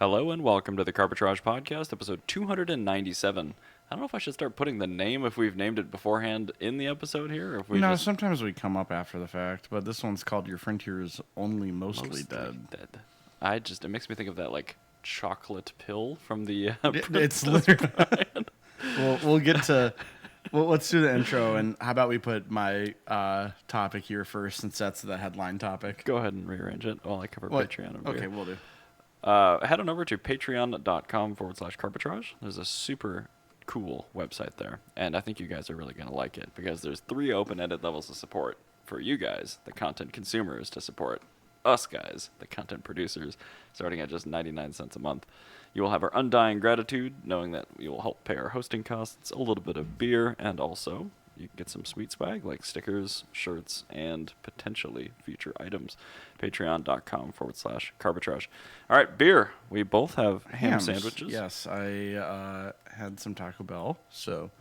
Hello and welcome to the Carbitrage Podcast, episode 297. I don't know if I should start putting the name, if we've named it beforehand in the episode here, or if we sometimes we come up after the fact, but this one's called Your Frontier is Only Mostly Dead. It makes me think of that, like, chocolate pill from the... It's literally... we'll get to... Well, let's do the intro, and how about we put my topic here first, since that's the headline topic. Go ahead and rearrange it while I cover Patreon. Okay, we'll do. Head on over to patreon.com/carbitrage. There's a super cool website there, and I think you guys are really going to like it because there's 3 open-ended levels of support for you guys, the content consumers, to support us guys, the content producers, starting at just 99 cents a month. You will have our undying gratitude, knowing that you will help pay our hosting costs, a little bit of beer, and also you can get some sweet swag like stickers, shirts, and potentially future items. Patreon.com/carbitrage. All right, beer. We both have ham sandwiches. Yes, I had some Taco Bell, so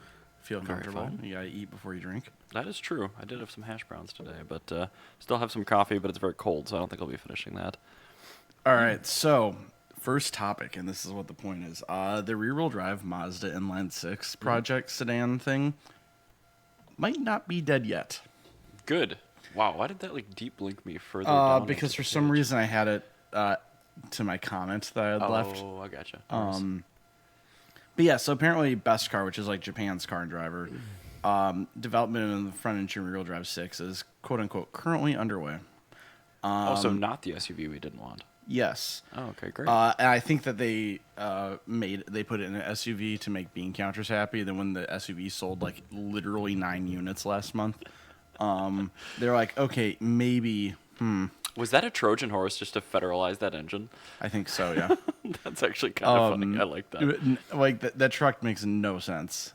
feel comfortable. Fine. You gotta eat before you drink. That is true. I did have some hash browns today, but still have some coffee, but it's very cold, so I don't think I'll be finishing that. All right, so first topic, and this is what the point is. The rear-wheel drive Mazda inline 6 project sedan thing might not be dead yet. Good. Wow, why did that deep link me further down? Because for some reason I had it to my comment that I had left. Oh, I gotcha. But yeah, so apparently Best Car, which is like Japan's car and driver, development in the front engine rear-wheel drive 6 is quote-unquote currently underway. So not the SUV we didn't want. Yes. Oh, okay, great. And I think that they put it in an SUV to make bean counters happy. Then when the SUV sold like literally 9 units last month, they're like, okay, maybe. Was that a Trojan horse just to federalize that engine? I think so. Yeah. That's actually kind of funny. I like that. Like that truck makes no sense.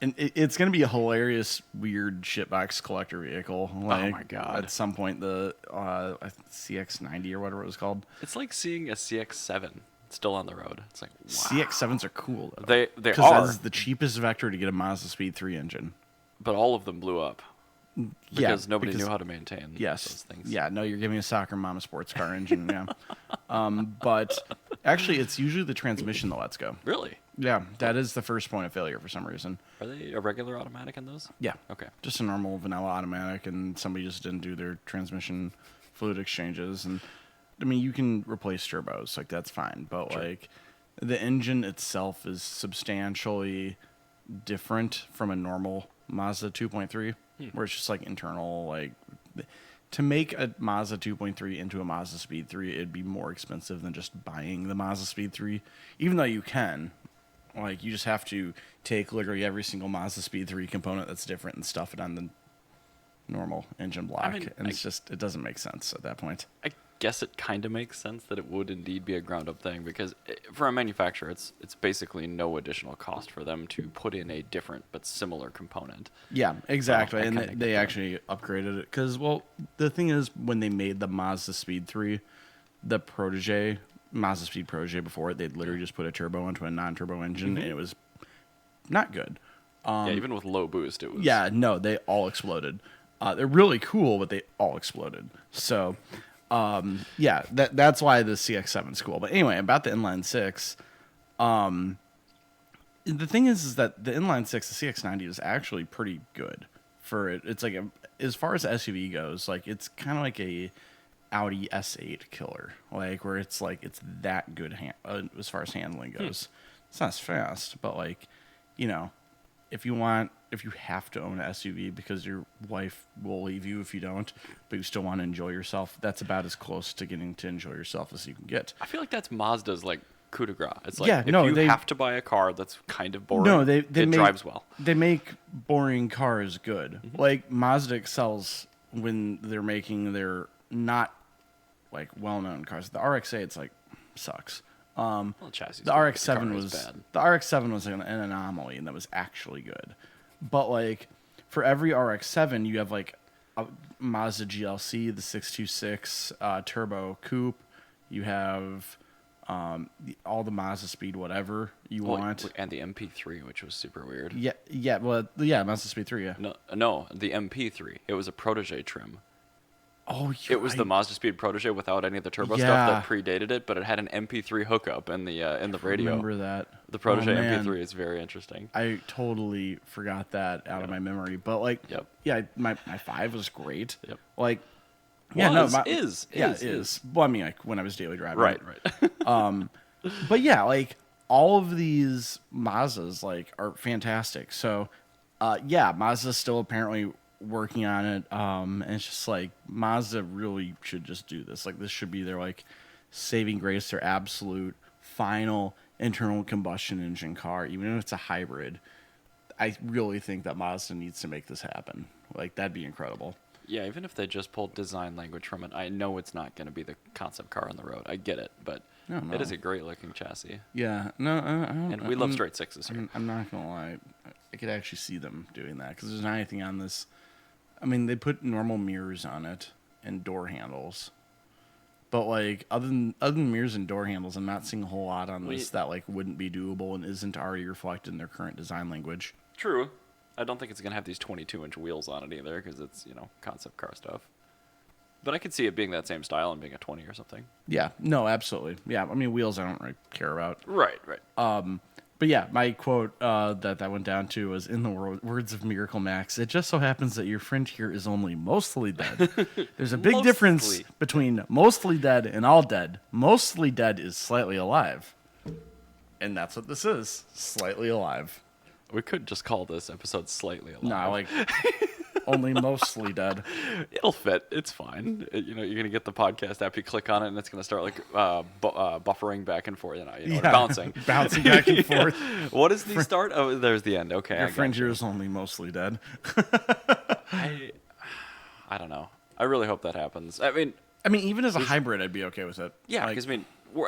And it's going to be a hilarious, weird shitbox collector vehicle. Like, oh, my God. At some point, the CX-90 or whatever it was called. It's like seeing a CX-7 still on the road. It's like, wow. CX-7s are cool, though. They are. Because that's the cheapest vector to get a Mazda Speed 3 engine. But all of them blew up. Because nobody knew how to maintain those things. Yeah, no, you're giving a soccer mom a sports car engine, yeah. But actually, it's usually the transmission that lets go. Really? Yeah, that is the first point of failure for some reason. Are they a regular automatic in those? Yeah. Okay. Just a normal vanilla automatic, and somebody just didn't do their transmission fluid exchanges. And I mean, you can replace turbos, like that's fine. But sure. Like the engine itself is substantially different from a normal Mazda 2.3, where it's just like internal, like to make a Mazda 2.3 into a Mazda Speed 3, it'd be more expensive than just buying the Mazda Speed 3, even though you can. Like, you just have to take literally every single Mazda Speed 3 component that's different and stuff it on the normal engine block. I mean, and it doesn't make sense at that point. I guess it kind of makes sense that it would indeed be a ground-up thing because for a manufacturer, it's basically no additional cost for them to put in a different but similar component. Yeah, exactly. And they actually upgraded it because, well, the thing is, when they made the Mazda Speed 3, the Protege... Mazda Speed Protege before it, they'd literally just put a turbo into a non-turbo engine, and it was not good. Yeah, even with low boost, it was... Yeah, no, they all exploded. They're really cool, but they all exploded. So, yeah, that's why the CX-7 is cool. But anyway, about the inline 6, the thing is that the inline 6, the CX-90, is actually pretty good for it. It's like, as far as SUV goes, like it's kind of like a Audi S8 killer, like where it's like it's that good as far as handling goes. It's not as fast, but like, you know, if you have to own an SUV because your wife will leave you if you don't, but you still want to enjoy yourself, that's about as close to getting to enjoy yourself as you can get. I feel like that's Mazda's like coup de grace. It's like they have to buy a car that's kind of boring. No, it drives well. They make boring cars good. Like Mazda excels when they're making their not like well-known cars. The RX-8, it's like sucks. Well, chassis the RX-7 was bad. The RX-7 was an anomaly, and that was actually good. But like for every RX-7, you have like a Mazda GLC, the 626 turbo coupe. You have all the Mazda Speed whatever you want, and the MP3, which was super weird. Mazda Speed 3. Yeah. No, the MP3. It was a Protege trim. Oh, It was the Mazda Speed Protege without any of the turbo stuff that predated it, but it had an MP3 hookup in the radio. Remember that? The Protege man. MP3 is very interesting. I totally forgot that out of my memory. But like, yeah, my 5 was great. Yep. Like, is. Well, I mean, like when I was daily driving. Right. But yeah, like all of these Mazdas like are fantastic. So, Mazda's still apparently working on it. And it's just like Mazda really should just do this. Like this should be their like saving grace, their absolute final internal combustion engine car, even if it's a hybrid. I really think that Mazda needs to make this happen. Like that'd be incredible. Yeah, even if they just pulled design language from it, I know it's not going to be the concept car on the road. I get it, but it is a great looking chassis. Yeah, no, and we love straight sixes here. I'm not gonna lie, I could actually see them doing that because there's not anything on this. I mean, they put normal mirrors on it and door handles, but like other than mirrors and door handles, I'm not seeing a whole lot on this that like wouldn't be doable and isn't already reflected in their current design language. True. I don't think it's going to have these 22-inch wheels on it either because it's, concept car stuff. But I could see it being that same style and being a 20 or something. Yeah, no, absolutely. Yeah, I mean, wheels I don't really care about. Right. But yeah, my quote that went down to was, in the words of Miracle Max, it just so happens that your friend here is only mostly dead. There's a big difference between mostly dead and all dead. Mostly dead is slightly alive. And that's what this is, slightly alive. We could just call this episode Slightly Alive. No, like only mostly dead. It'll fit. It's fine. You're going to get the podcast app. You click on it, and it's going to start like buffering back and forth. Bouncing. Bouncing back and forth. What is the start? Oh, there's the end. Okay. Your friend here is only mostly dead. I don't know. I really hope that happens. I mean, even as a hybrid, I'd be okay with it. Yeah, because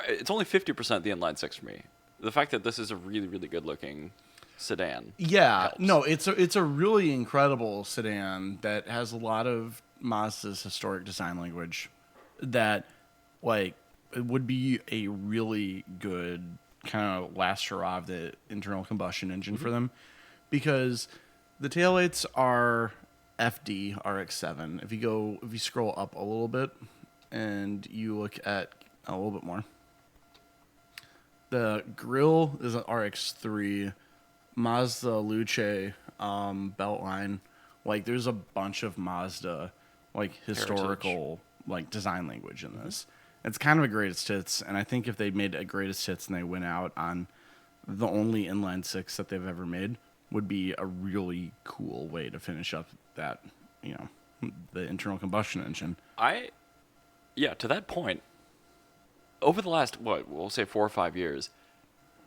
it's only 50% the inline six for me. The fact that this is a really, really good looking sedan. Yeah, helps. No, it's a really incredible sedan that has a lot of Mazda's historic design language that like it would be a really good kind of last hurrah of the internal combustion engine for them, because the taillights are FD RX-7. If you scroll up a little bit and you look at a little bit more, the grille is an RX-3. Mazda Luce belt line. Like there's a bunch of Mazda like historical like design language in this. It's kind of a greatest hits, and I think if they made a greatest hits and they went out on the only inline six that they've ever made, would be a really cool way to finish up that, the internal combustion engine. To that point, over the last we'll say 4 or 5 years,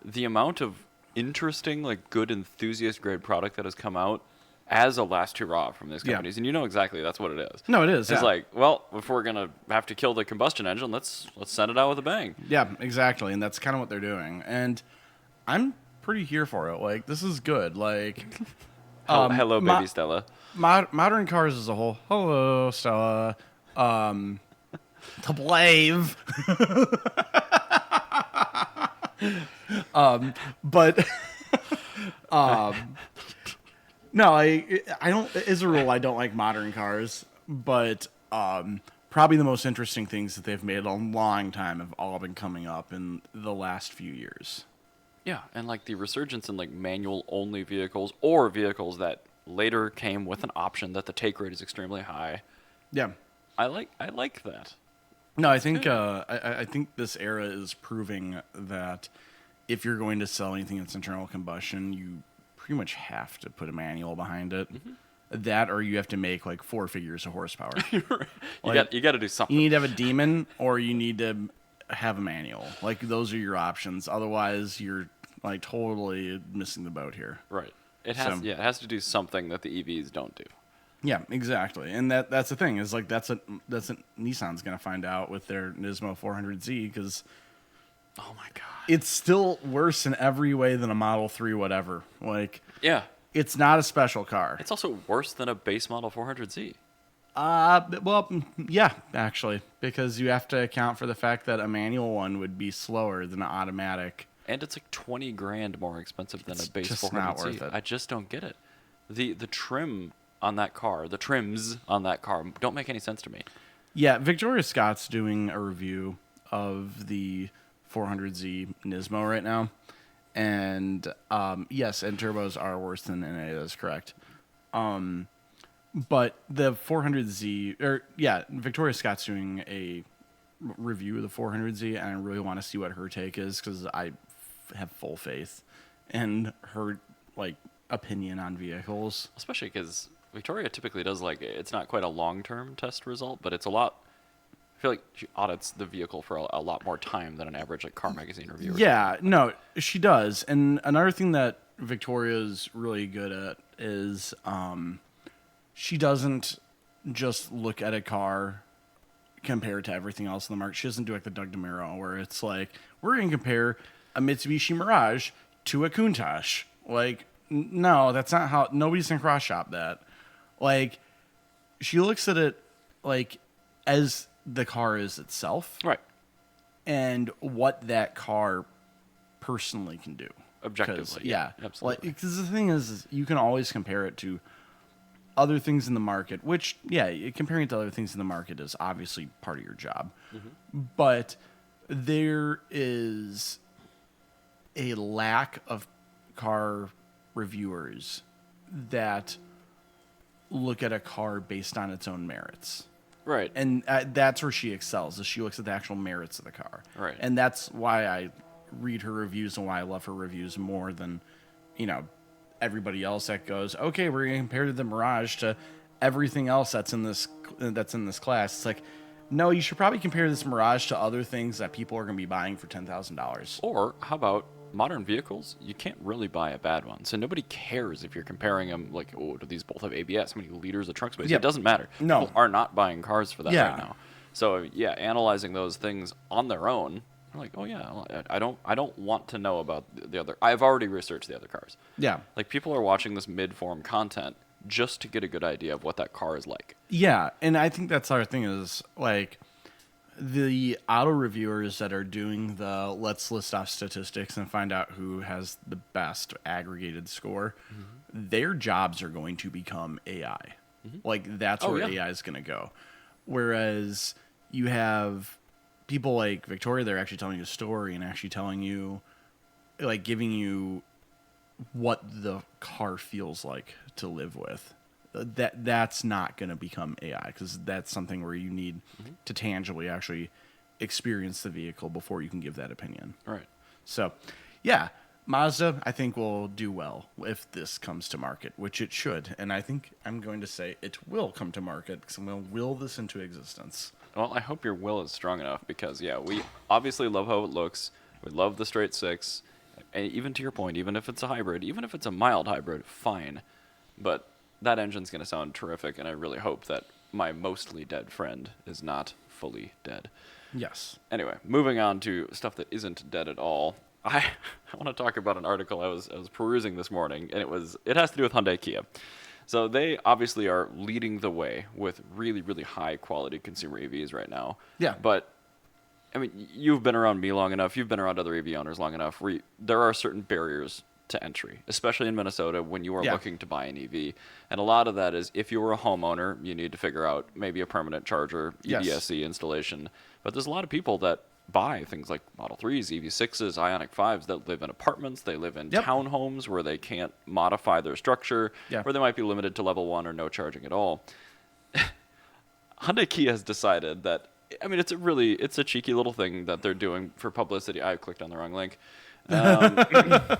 the amount of interesting, like good enthusiast grade product that has come out as a last hurrah from these companies, and exactly that's what it is. No, it is. It's like, well, if we're gonna have to kill the combustion engine, let's send it out with a bang. Yeah, exactly, and that's kind of what they're doing, and I'm pretty here for it. Like this is good. Like, hello, baby Stella. Modern cars as a whole. Hello, Stella. To blave. But no, I don't. As a rule, I don't like modern cars. But probably the most interesting things that they've made in a long time have all been coming up in the last few years. Yeah, and like the resurgence in like manual only vehicles or vehicles that later came with an option that the take rate is extremely high. Yeah, I like that. No, I think I think this era is proving that if you're going to sell anything that's internal combustion, you pretty much have to put a manual behind it. Mm-hmm. That, or you have to make like 4 figures of horsepower. You got to do something. You need to have a demon, or you need to have a manual. Like those are your options. Otherwise, you're like totally missing the boat here. Right. It has to do something that the EVs don't do. Yeah, exactly. And that's the thing is like that's what Nissan's gonna find out with their Nismo 400Z, because oh my god, it's still worse in every way than a Model 3 whatever. Like it's not a special car. It's also worse than a base model 400Z. Well, yeah, actually, because you have to account for the fact that a manual one would be slower than an automatic. And it's like $20,000 more expensive than a base 400Z. Not worth it. I just don't get it. The trim on that car, the trims on that car don't make any sense to me. Yeah, Victoria Scott's doing a review of the 400Z Nismo right now. And yes, and turbos are worse than NA, that's correct. But the 400Z, Victoria Scott's doing a review of the 400Z, and I really want to see what her take is because I have full faith in her opinion on vehicles. Especially because Victoria typically does it's not quite a long-term test result, but it's a lot. I feel like she audits the vehicle for a lot more time than an average car magazine reviewer. Yeah, no, she does. And another thing that Victoria's really good at is she doesn't just look at a car compared to everything else in the market. She doesn't do the Doug DeMuro where it's we're going to compare a Mitsubishi Mirage to a Countach. No, that's not how. Nobody's going to cross shop that. She looks at it as the car is itself. Right. And what that car personally can do. Objectively. Yeah. Absolutely. Because the thing is you can always compare it to other things in the market, which, comparing it to other things in the market is obviously part of your job. Mm-hmm. But there is a lack of car reviewers that look at a car based on its own merits. Right. And that's where she excels, is she looks at the actual merits of the car. Right. And that's why I read her reviews and why I love her reviews more than, everybody else that goes, okay, we're going to compare the Mirage to everything else that's in this class. It's no, you should probably compare this Mirage to other things that people are going to be buying for $10,000. Or how about modern vehicles? You can't really buy a bad one. So nobody cares if you're comparing them do these both have ABS? How many liters of trunk space? Yep. It doesn't matter. No. People are not buying cars for that Yeah. right now. So analyzing those things on their own, I don't want to know about the other. I've already researched the other cars. Yeah. People are watching this mid-form content just to get a good idea of what that car is like. Yeah, and I think that's our thing is the auto reviewers that are doing the let's list off statistics and find out who has the best aggregated score, their jobs are going to become AI. Mm-hmm. That's where AI is going to go. Whereas you have people like Victoria, they're actually telling you a story and actually telling you, giving you what the car feels like to live with. That's not going to become AI because that's something where you need to tangibly actually experience the vehicle before you can give that opinion. Right. So, yeah, Mazda, I think, will do well if this comes to market, which it should. And I think I'm going to say it will come to market because I'm going to will this into existence. Well, I hope your will is strong enough because, we obviously love how it looks. We love the straight six. And even to your point, even if it's a hybrid, even if it's a mild hybrid, fine. But that engine's going to sound terrific, and I really hope that my mostly dead friend is not fully dead. Yes. Anyway, moving on to stuff that isn't dead at all. I want to talk about an article I was perusing this morning, and it has to do with Hyundai Kia. So they obviously are leading the way with really, really high quality consumer EVs right now. Yeah. But you've been around me long enough. You've been around other EV owners long enough. There are certain barriers to entry, especially in Minnesota when you are looking to buy an EV. And a lot of that is if you're a homeowner, you need to figure out maybe a permanent charger, EVSE installation. But there's a lot of people that buy things like Model 3s, EV6s, Ioniq 5s that live in apartments. They live in townhomes where they can't modify their structure, where they might be limited to level 1 or no charging at all. Hyundai Kia has decided that, it's a cheeky little thing that they're doing for publicity. I clicked on the wrong link. That's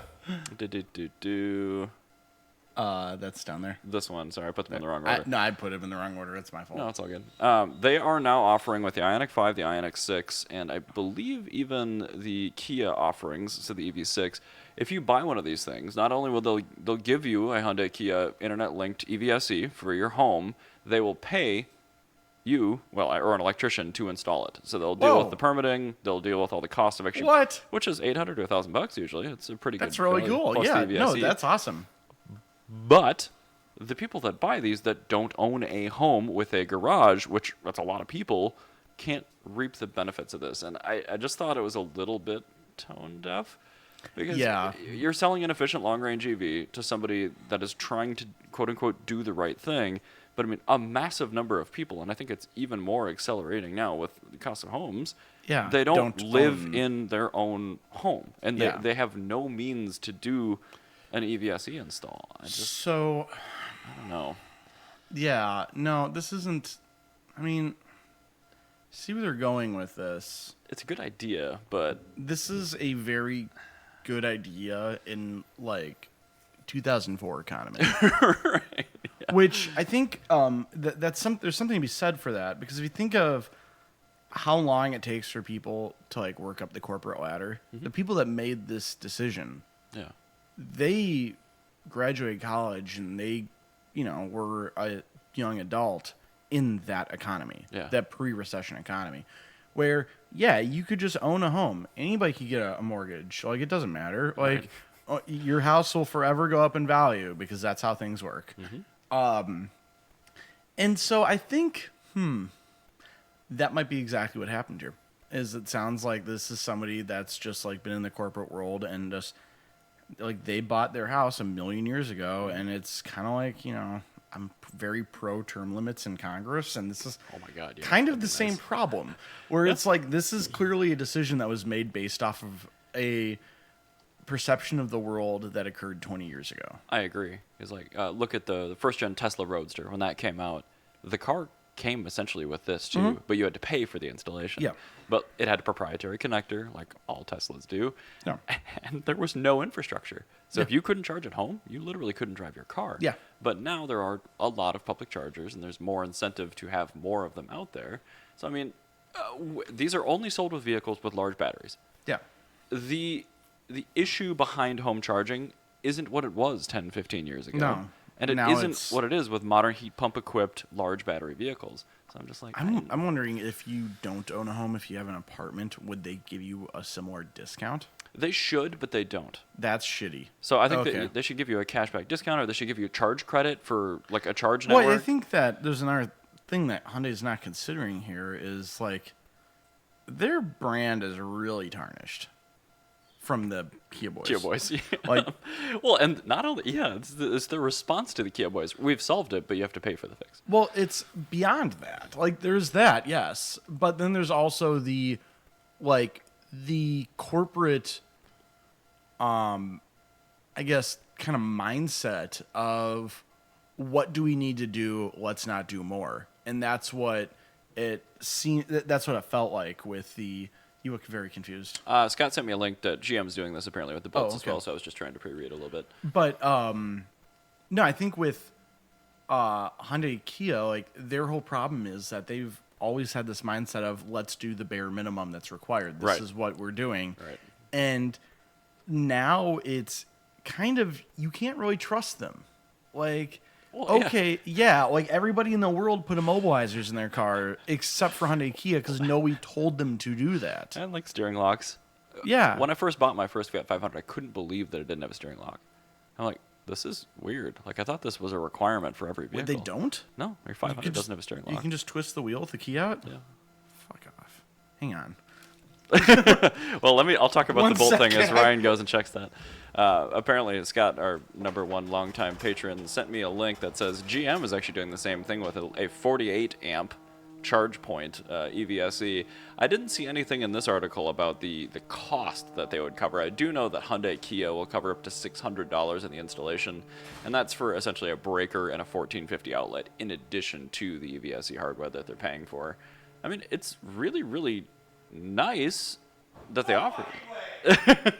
down there. This one, sorry, I put them in the wrong order. I put them in the wrong order. It's my fault. No, it's all good. They are now offering with the Ioniq 5, the Ioniq 6, and I believe even the Kia offerings, so the EV6. If you buy one of these things, not only will they'll give you a Hyundai Kia internet-linked EVSE for your home, they will pay you, or an electrician to install it. So they'll deal with the permitting, they'll deal with all the cost of actually, which is $800 to $1,000 usually. It's a pretty good. That's really cool. Yeah, no, that's awesome. But the people that buy these that don't own a home with a garage, which that's a lot of people, can't reap the benefits of this. And I just thought it was a little bit tone deaf. Because you're selling an efficient long-range EV to somebody that is trying to, quote-unquote, do the right thing, But I mean, a massive number of people, and I think it's even more accelerating now with the cost of homes. Yeah, They don't live own- in their own home, and Yeah. they have no means to do an EVSE install. I don't know. Yeah, no, this isn't. I mean, see where they're going with this. It's a good idea, but This is a very good idea in like 2004 economy. right. Which I think there's something to be said for that, because if you think of how long it takes for people to like work up the corporate ladder, the people that made this decision, Yeah. they graduated college and they, were a young adult in that economy, that pre-recession economy, where you could just own a home. Anybody could get a mortgage. Like, it doesn't matter. Like, your house will forever go up in value because that's how things work. And so I think, that might be exactly what happened here. Is it sounds like this is somebody that's just like been in the corporate world and just like they bought their house 1,000,000 years ago, and it's kind of like, I'm very pro term limits in Congress, and this is Oh my God. Yeah, kind of that'd the be same nice. problem, where it's like this is clearly a decision that was made based off of a perception of the world that occurred 20 years ago. I agree. It's like, look at the first gen Tesla Roadster. When that came out, the car came essentially with this too, but you had to pay for the installation. Yeah. But it had a proprietary connector, like all Teslas do. No. And there was no infrastructure. So if you couldn't charge at home, you literally couldn't drive your car. Yeah. But now there are a lot of public chargers, and there's more incentive to have more of them out there. So, I mean, these are only sold with vehicles with large batteries. Yeah. The issue behind home charging isn't what it was 10, 15 years ago. No. And it Now isn't it's- what it is with modern heat pump equipped large battery vehicles. So I'm just like, I'm wondering if you don't own a home, if you have an apartment, would they give you a similar discount? they should, but they don't. That's shitty. So I think Okay. that they should give you a cashback discount, or they should give you a charge credit for like a charge network. Well, I think that there's another thing that Hyundai's not considering here is like their brand is really tarnished from the Kia Boys. Kia Boys. Yeah. Like- well, and not only, it's the response to the Kia Boys. We've solved it, but you have to pay for the fix. Well, it's beyond that. Like, there's that, yes, but then there's also the corporate, I guess, kind of mindset of what do we need to do? Let's not do more, and that's what it seemed. That's what it felt like with the. You look very confused. Scott sent me a link that GM's doing this apparently with the boats as okay. well, so I was just trying to pre-read a little bit. But no, I think with Hyundai Kia, like their whole problem is that they've always had this mindset of let's do the bare minimum that's required. This Right. is what we're doing. Right. And now it's kind of you can't really trust them. Like Well, okay, yeah, like everybody in the world put immobilizers in their car except for Hyundai Kia because nobody told them to do that. And like steering locks. Yeah. When I first bought my first Fiat 500, I couldn't believe that it didn't have a steering lock. I'm like, this is weird. Like, I thought this was a requirement for every vehicle. Wait, they don't? No, your 500 doesn't have a steering lock. You can just twist the wheel with the key out? Yeah. Fuck off. Hang on. Well, I'll talk about One the bolt thing as second. Ryan goes and checks that. Apparently, Scott, our number one longtime patron, sent me a link that says GM is actually doing the same thing with a 48 amp charge point EVSE. I didn't see anything in this article about the cost that they would cover. I do know that Hyundai Kia will cover up to $600 in the installation, and that's for essentially a breaker and a 1450 outlet in addition to the EVSE hardware that they're paying for. I mean, it's really, really nice that they offer it.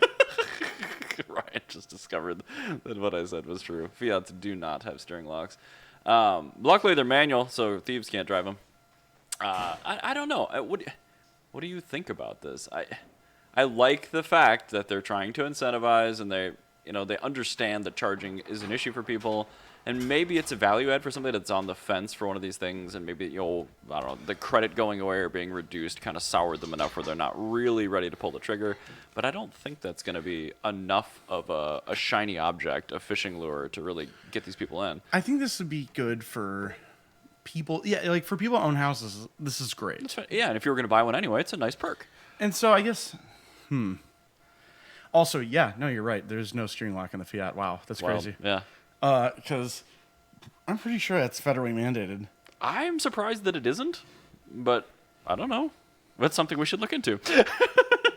Ryan just discovered that what I said was true. Fiats do not have steering locks. Luckily, they're manual, so thieves can't drive them. I don't know. What do you think about this? I like the fact that they're trying to incentivize, and they understand that charging is an issue for people, and maybe it's a value add for somebody that's on the fence for one of these things, and maybe I don't know, the credit going away or being reduced kind of soured them enough where they're not really ready to pull the trigger. But I don't think that's going to be enough of a shiny object, a fishing lure, to really get these people in. I think this would be good for people. Yeah, like for people who own houses, this is great. Yeah, and if you were going to buy one anyway, it's a nice perk. And so I guess, Also, yeah, no, you're right. There's no steering lock in the Fiat. Wow, that's Wild. crazy. Yeah. Because I'm pretty sure that's federally mandated. I'm surprised that it isn't, but I don't know. That's something we should look into.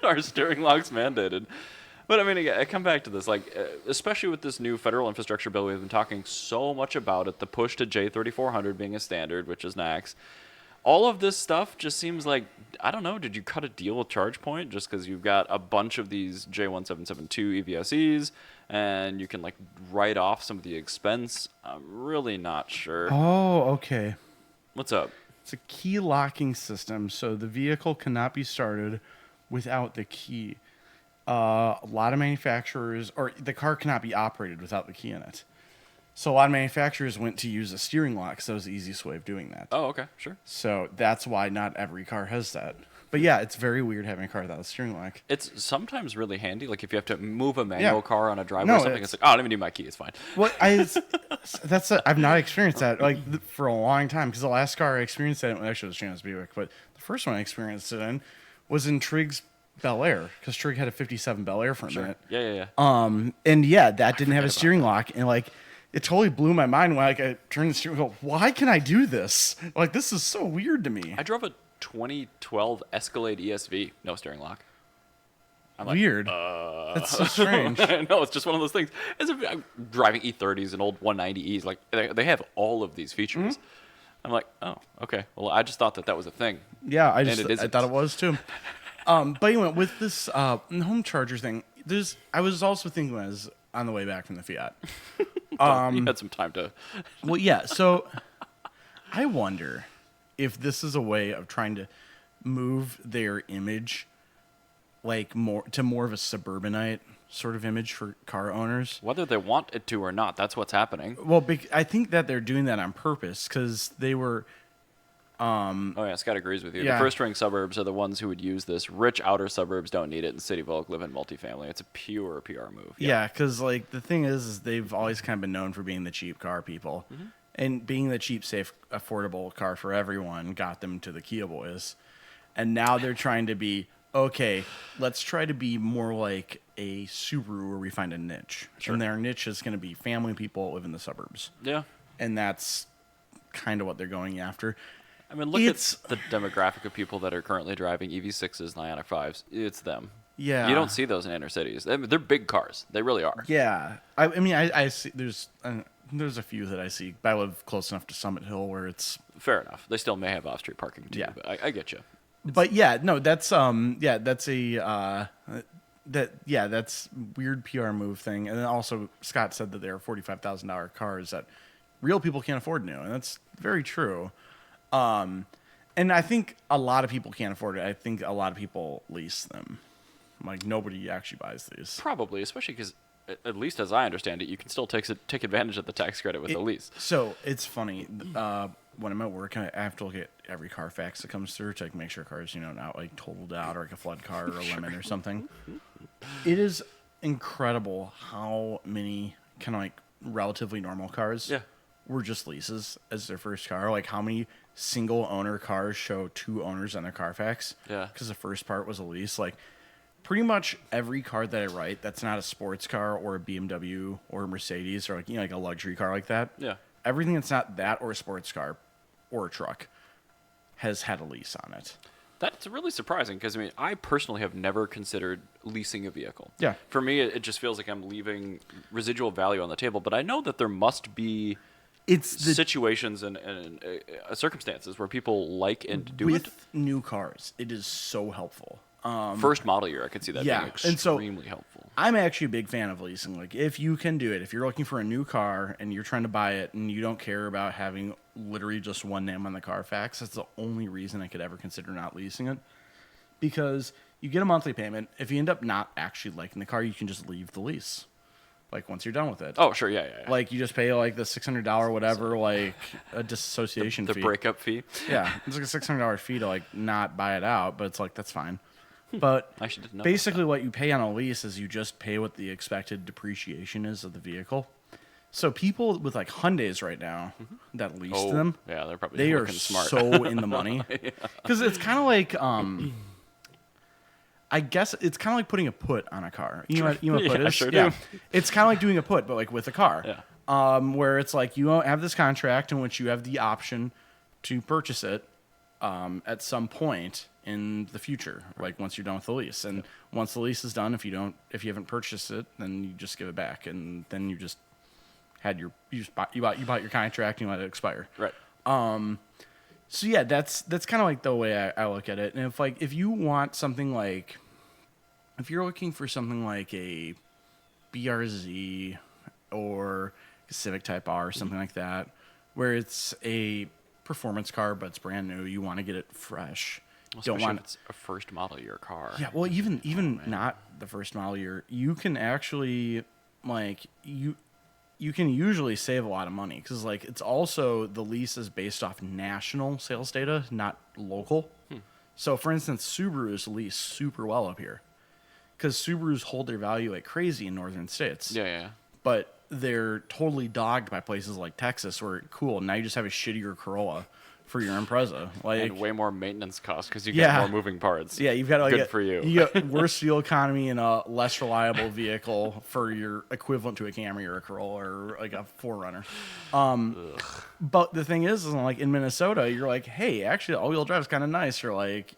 Our steering lock's mandated. But I mean, again, I come back to this, like, especially with this new federal infrastructure bill, we've been talking so much about it, the push to J3400 being a standard, which is NACS. All of this stuff just seems like, I don't know, did you cut a deal with ChargePoint just because you've got a bunch of these J1772 EVSEs and you can, like, write off some of the expense? I'm really not sure. Oh, okay. What's up? It's a key locking system, so the vehicle cannot be started without the key. A lot of manufacturers, or the car cannot be operated without the key in it. So a lot of manufacturers went to use a steering lock, because that was the easiest way of doing that. Oh, okay, sure. So that's why not every car has that. But yeah, it's very weird having a car without a steering lock. It's sometimes really handy, like if you have to move a manual car on a driveway No, or something, it's like, oh, I don't even need my key, it's fine. Well, I've not experienced that for a long time, because the last car I experienced that, actually it was Shannon's Buick, but the first one I experienced it in was in Trigg's Bel Air, because Trigg had a 57 Bel Air for a minute. Yeah. And yeah, that didn't have a steering lock, and like it totally blew my mind when I turned the steering wheel. Why can I do this? Like, this is so weird to me. I drove a 2012 Escalade ESV, no steering lock. I'm like, Weird. That's so strange. I know, it's just one of those things. As if I'm driving E30s and old 190Es, like they have all of these features. I'm like, oh, okay. Well, I just thought that was a thing. Yeah, I thought it was too. But anyway, with this home charger thing, I was also thinking when I was on the way back from the Fiat. You had some time to. Well, yeah. So I wonder if this is a way of trying to move their image, like more of a suburbanite sort of image for car owners. Whether they want it to or not, that's what's happening. Well, I think that they're doing that on purpose, because they were. Oh yeah, Scott agrees with you. Yeah. The first ring suburbs are the ones who would use this. Rich outer suburbs don't need it, and city folk live in multifamily. It's a pure PR move. Yeah, because like the thing is they've always kind of been known for being the cheap car people, and being the cheap, safe, affordable car for everyone got them to the Kia boys, and now they're trying to be okay. Let's try to be more like a Subaru, where we find a niche, and their niche is going to be family people that live in the suburbs. Yeah, and that's kind of what they're going after. I mean, look at the demographic of people that are currently driving EV6s, Ioniq 5s. It's them. Yeah. You don't see those in inner cities. They're big cars. They really are. Yeah. I mean, I see there's a few that I see. But I live close enough to Summit Hill where it's... Fair enough. They still may have off-street parking, too. Yeah. But I get you. But yeah, no, that's that's weird PR move thing. And then also Scott said that there are $45,000 cars that real people can't afford new, and that's very true. And I think a lot of people can't afford it. I think a lot of people lease them. Like, nobody actually buys these. Probably, especially because, at least as I understand it, you can still take advantage of the tax credit with the lease. So it's funny. When I'm at work, I have to look at every Carfax that comes through to make sure cars, not like totaled out or like a flood car or a lemon or something. It is incredible how many kind of like relatively normal cars were just leases as their first car. Like, how many single owner cars show two owners on their Carfax? Yeah. Because the first part was a lease. Like, pretty much every car that I write that's not a sports car or a BMW or a Mercedes or like a luxury car like that. Yeah. Everything that's not that or a sports car or a truck has had a lease on it. That's really surprising because, I mean, I personally have never considered leasing a vehicle. Yeah. For me, it just feels like I'm leaving residual value on the table, but I know that there must be situations and circumstances where people like and do it. With new cars, it is so helpful. First model year, I could see that being extremely helpful. I'm actually a big fan of leasing. Like, if you can do it, if you're looking for a new car and you're trying to buy it and you don't care about having literally just one name on the Carfax, that's the only reason I could ever consider not leasing it. Because you get a monthly payment. If you end up not actually liking the car, you can just leave the lease. Like, once you're done with it. Oh, sure, yeah. Like, you just pay, like, the $600 whatever, like, a disassociation fee. The breakup fee? Yeah. It's like a $600 fee to, like, not buy it out, but it's like, that's fine. But basically what you pay on a lease is you just pay what the expected depreciation is of the vehicle. So people with, like, Hyundais right now that lease them, yeah, they're probably they are smart. so in the money. Because it's kind of like... I guess it's kind of like putting a put on a car. You know what a put is? Sure do. It's kind of like doing a put, but like with a car. Yeah. where it's like you have this contract in which you have the option to purchase it at some point in the future, like once you're done with the lease. And once the lease is done, if you haven't purchased it, then you just give it back, and then you just bought your contract and you let it expire. Right. So yeah, that's kind of like the way I look at it. And if you want something like, if you're looking for something like a BRZ or a Civic Type R or something like that, where it's a performance car but it's brand new, you want to get it fresh. Especially if it's a first model year car. Yeah, well, even not the first model year, you can actually you can usually save a lot of money because like it's also, the lease is based off national sales data, not local. So for instance, Subarus lease super well up here because Subarus hold their value like crazy in northern states. Yeah. But they're totally dogged by places like Texas where, cool, now you just have a shittier Corolla for your Impreza. Like, and way more maintenance costs because you get more moving parts. Yeah, you've got to good for you. You get worse fuel economy and a less reliable vehicle for your equivalent to a Camry or a Corolla or like a 4Runner. But the thing is like in Minnesota, you're like, hey, actually, all-wheel drive is kind of nice for like,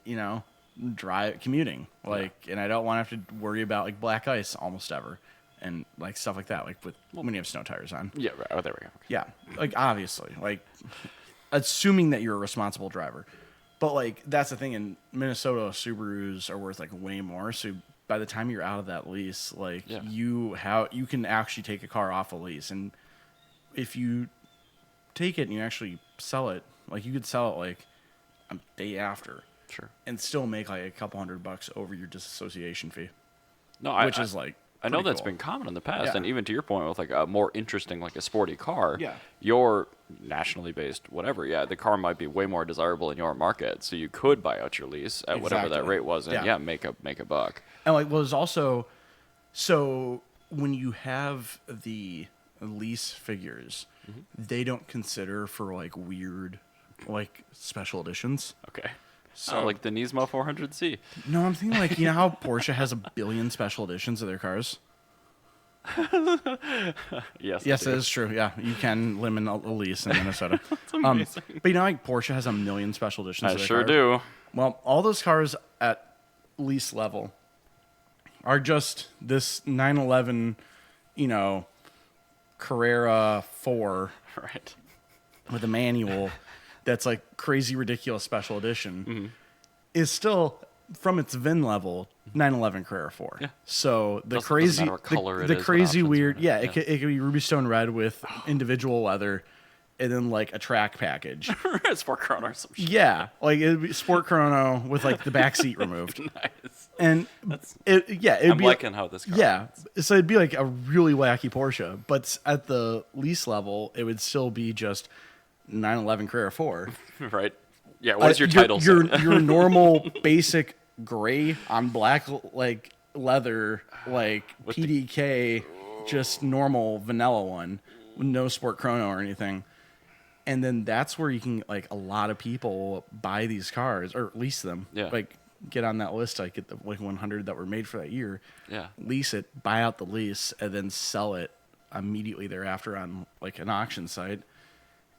commuting. Like, and I don't want to have to worry about like black ice almost ever. And like stuff like that, like when you have snow tires on. Yeah, right. Oh, there we go. Okay. Yeah, like obviously, like assuming that you're a responsible driver. But like that's the thing, in Minnesota, Subarus are worth like way more. So by the time you're out of that lease, like you can actually take a car off a lease, and if you take it and you actually sell it, like you could sell it like a day after, sure, and still make like a couple $100 over your disassociation fee. No, which is like. I know that's cool. been common in the past, and even to your point with like a more interesting, like a sporty car, Yeah. your nationally based whatever, the car might be way more desirable in your market, so you could buy out your lease at whatever that rate was, and make a buck. And like, was also, so when you have the lease figures, they don't consider for like weird, like special editions. Okay. So like the Nismo 400C. No, I'm thinking like, how Porsche has 1 billion special editions of their cars? Yes, it is true. Yeah, you can limit a lease in Minnesota. That's amazing. But like Porsche has 1 million special editions of their cars. I sure do. Well, all those cars at lease level are just this 911, Carrera 4 right, with a manual that's like crazy ridiculous special edition is still, from its VIN level, 911 Carrera 4. Yeah. So the Doesn't crazy, matter what color the it is, crazy what weird, options it could be Ruby Stone Red with individual leather, and then like a track package. Sport Chrono or some shit. Yeah, like it'd be Sport Chrono with like the back seat removed. Nice. And I'm be liking how this car is. So it'd be like a really wacky Porsche, but at the lease level, it would still be just 911 Carrera 4. Right. Yeah, what is your title? Your normal basic gray on black like leather, like with PDK, just normal vanilla one with no Sport Chrono or anything. And then that's where you can, like, a lot of people buy these cars or lease them. Yeah. Like, get on that list, like get the like 100 that were made for that year. Yeah. Lease it, buy out the lease, and then sell it immediately thereafter on like an auction site,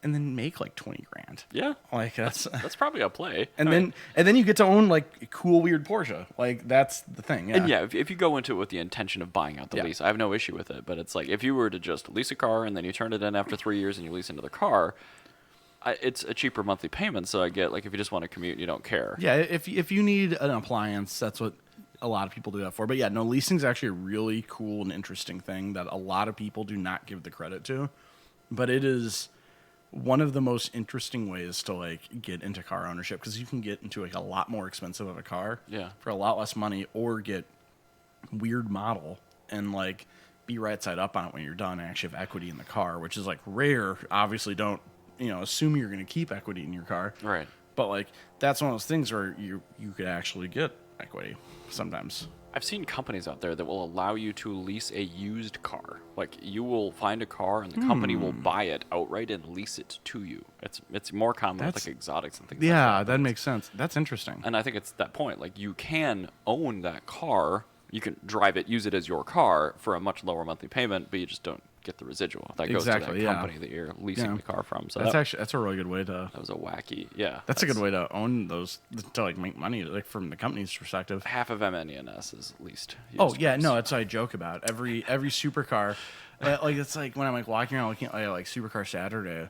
and then make like 20 grand. Yeah. Like that's probably a play. And then you get to own like a cool weird Porsche. Like that's the thing. Yeah. And yeah, if you go into it with the intention of buying out the lease, I have no issue with it. But it's like if you were to just lease a car and then you turn it in after 3 years and you lease another car, it's a cheaper monthly payment. So I get like if you just want to commute and you don't care. Yeah. If you need an appliance, that's what a lot of people do that for. But yeah, no, leasing's actually a really cool and interesting thing that a lot of people do not give the credit to. But it is one of the most interesting ways to like get into car ownership, because you can get into like a lot more expensive of a car for a lot less money, or get weird model and like be right side up on it when you're done and actually have equity in the car, which is like rare. Obviously don't, assume you're going to keep equity in your car. Right. But like, that's one of those things where you could actually get equity sometimes. I've seen companies out there that will allow you to lease a used car. Like you will find a car and the company will buy it outright and lease it to you. It's more common with like exotics and things like that. Yeah, that makes sense. That's interesting. And I think it's that point. Like you can own that car you can drive it, use it as your car for a much lower monthly payment, but you just don't get the residual. That goes to that company that you're leasing the car from. So that's a really good way to. That was a wacky, yeah. That's a good way to own those to like make money, like from the company's perspective. Half of MNES is leased. Oh yeah, no, that's what I joke about. Every supercar, like it's like when I'm like walking around looking at like Supercar Saturday,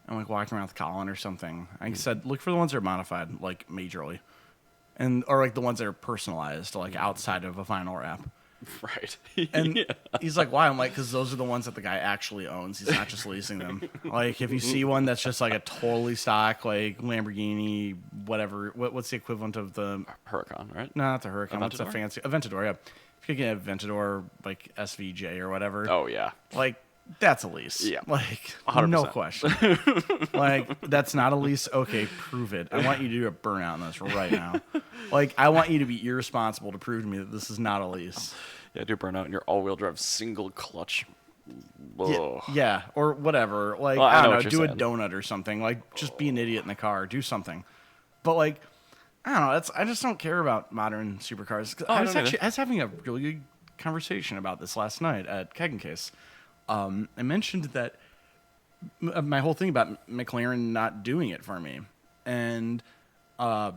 I'm like walking around with Colin or something. I said, look for the ones that are modified, like majorly, and or like the ones that are personalized, like outside of a final wrap. Right. And he's like, why? I'm like, because those are the ones that the guy actually owns. He's not just leasing them. Like, if you see one that's just like a totally stock, like Lamborghini, whatever, what's the equivalent of the Huracan, right? No, not the Huracan. What's a Aventador? fancy Aventador? Yeah. If you get a Aventador, like SVJ or whatever. Oh yeah. Like, that's a lease. Yeah. Like, 100%. no question. Like, that's not a lease. Okay, prove it. I want you to do a burnout on this right now. Like, I want you to be irresponsible to prove to me that this is not a lease. Yeah, do burnout in your all-wheel drive single clutch. Whoa. Yeah, or whatever. Like, Well, I I know don't know, what do you're a saying. donut or something. Like, just be an idiot in the car. Do something. But, like, I don't know. I just don't care about modern supercars. I was having a really good conversation about this last night at Keg and Case. I mentioned that my whole thing about McLaren not doing it for me. And I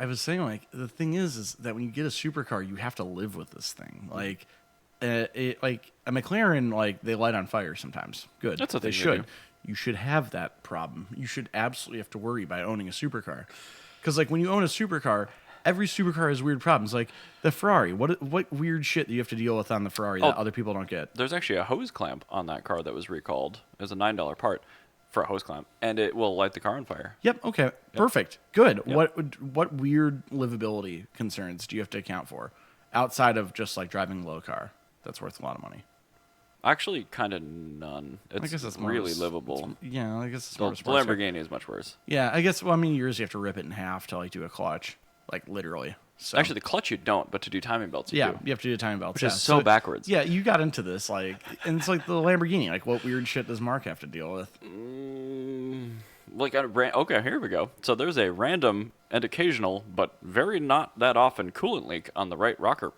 was saying, like, the thing is that when you get a supercar, you have to live with this thing. Like, like a McLaren, like, they light on fire sometimes. Good. That's what they they should. do. You should have that problem. You should absolutely have to worry by owning a supercar. Because, like, when you own a supercar, every supercar has weird problems. Like, the Ferrari, what weird shit do you have to deal with on the Ferrari that other people don't get? There's actually a hose clamp on that car that was recalled. It was a $9 part for a hose clamp, and it will light the car on fire. Yep. Okay. Perfect. Good. What weird livability concerns do you have to account for outside of just like driving a low car that's worth a lot of money? Actually, kind of none. It's I guess that's more really of a- livable. Yeah, I guess it's The, more the of a sports car. Lamborghini is much worse. Yeah, I guess. Well, I mean, yours you have to rip it in half to like do a clutch, like literally. So Actually, the clutch you don't, but to do timing belts you yeah, do. you have to do a timing belt, Which is so backwards. Yeah, you got into this like, and it's like the Lamborghini. Like, what weird shit does Mark have to deal with? Like, okay, here we go. So there's a random and occasional, but very not that often, coolant leak on the right rocker.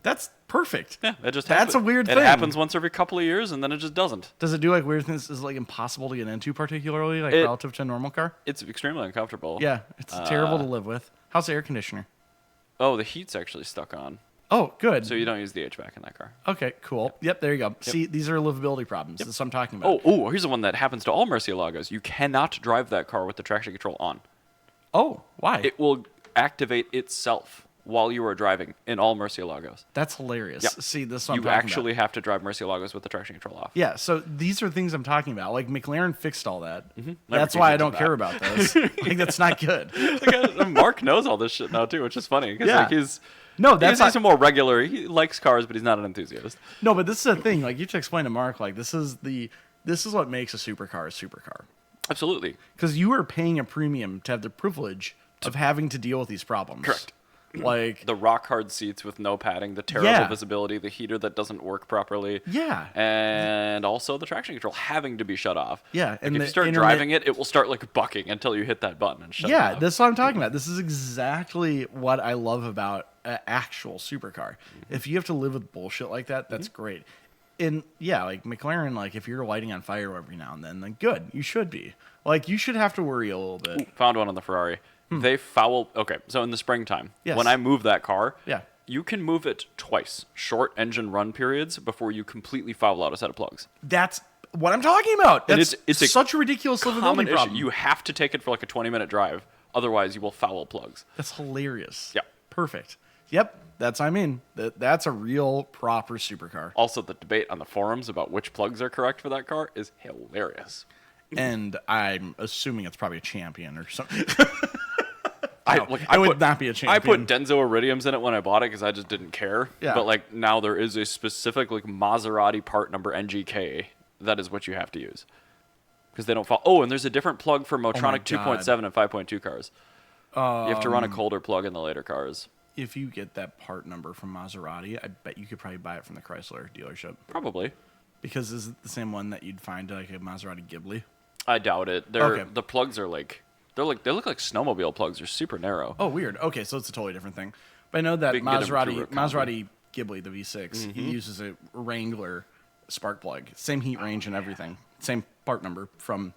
That's perfect. Yeah, it just That's happens. a weird It thing. happens once every couple of years, and then it just doesn't. Does it do like weird things? Is it, like impossible to get into, particularly like relative to a normal car? It's extremely uncomfortable. Yeah, it's terrible to live with. How's the air conditioner? Oh, the heat's actually stuck on, Oh, good. so you don't use the HVAC in that car. Okay, cool. Yep, there you go. See, these are livability problems. That's what I'm talking about. Oh, here's the one that happens to all Murcielagos. You cannot drive that car with the traction control on. Oh, why? It will activate itself while you are driving in all Murcielagos. That's hilarious. Yep. See, this is what I'm You talking actually about. have to drive Murcielagos with the traction control off. Yeah, so these are things I'm talking about. Like, McLaren fixed all that. Mm-hmm. That's why I don't care about those. Like, that's not good. Mark knows all this shit now too, which is funny because Yeah. like he's That's he's a more regular. He likes cars, but he's not an enthusiast. No, but this is the thing. Like, you have to explain to Mark, like, this is what makes a supercar. Absolutely. Because you are paying a premium to have the privilege of having to deal with these problems. Correct. Like, The rock hard seats with no padding, the terrible Yeah. visibility, the heater that doesn't work properly. yeah. And also the traction control having to be shut off. Yeah, Like and if the you start internet- driving it, it will start like bucking until you hit that button and shut it Yeah, off. that's what I'm talking about. This is exactly what I love about an actual supercar. If you have to live with bullshit like that, that's great. And yeah, like McLaren, like if you're lighting on fire every now and then good. You should be. Like, you should have to worry a little bit. Found one on the Ferrari. They foul. Okay, so in the springtime, Yes. when I move that car, Yeah. you can move it twice, short engine run periods, before you completely foul out a set of plugs. That's what I'm talking about. And That's it's a such a ridiculous Common livability issue. problem. You have to take it for like a 20-minute drive, otherwise you will foul plugs. That's hilarious. Yeah. Perfect. Yep. That's what I mean. That's a real proper supercar. Also, the debate on the forums about which plugs are correct for that car is hilarious. And I'm assuming it's probably a champion or something. I would not be a champion. I put Denso Iridiums in it when I bought it because I just didn't care. Yeah. But like now there is a specific like Maserati part number NGK that is what you have to use because they don't fall. Oh, and there's a different plug for Motronic 2.7 and 5.2 cars. You have to run a colder plug in the later cars. If you get that part number from Maserati, I bet you could probably buy it from the Chrysler dealership. Probably. Because is it the same one that you'd find like a Maserati Ghibli? I doubt it. Okay. The plugs are like they look like snowmobile plugs. They're super narrow. Oh, weird. Okay, so it's a totally different thing. But I know that We can get 'em Maserati through a combo. Ghibli, the V6, he uses a Wrangler spark plug. Same heat range and everything. Same part number from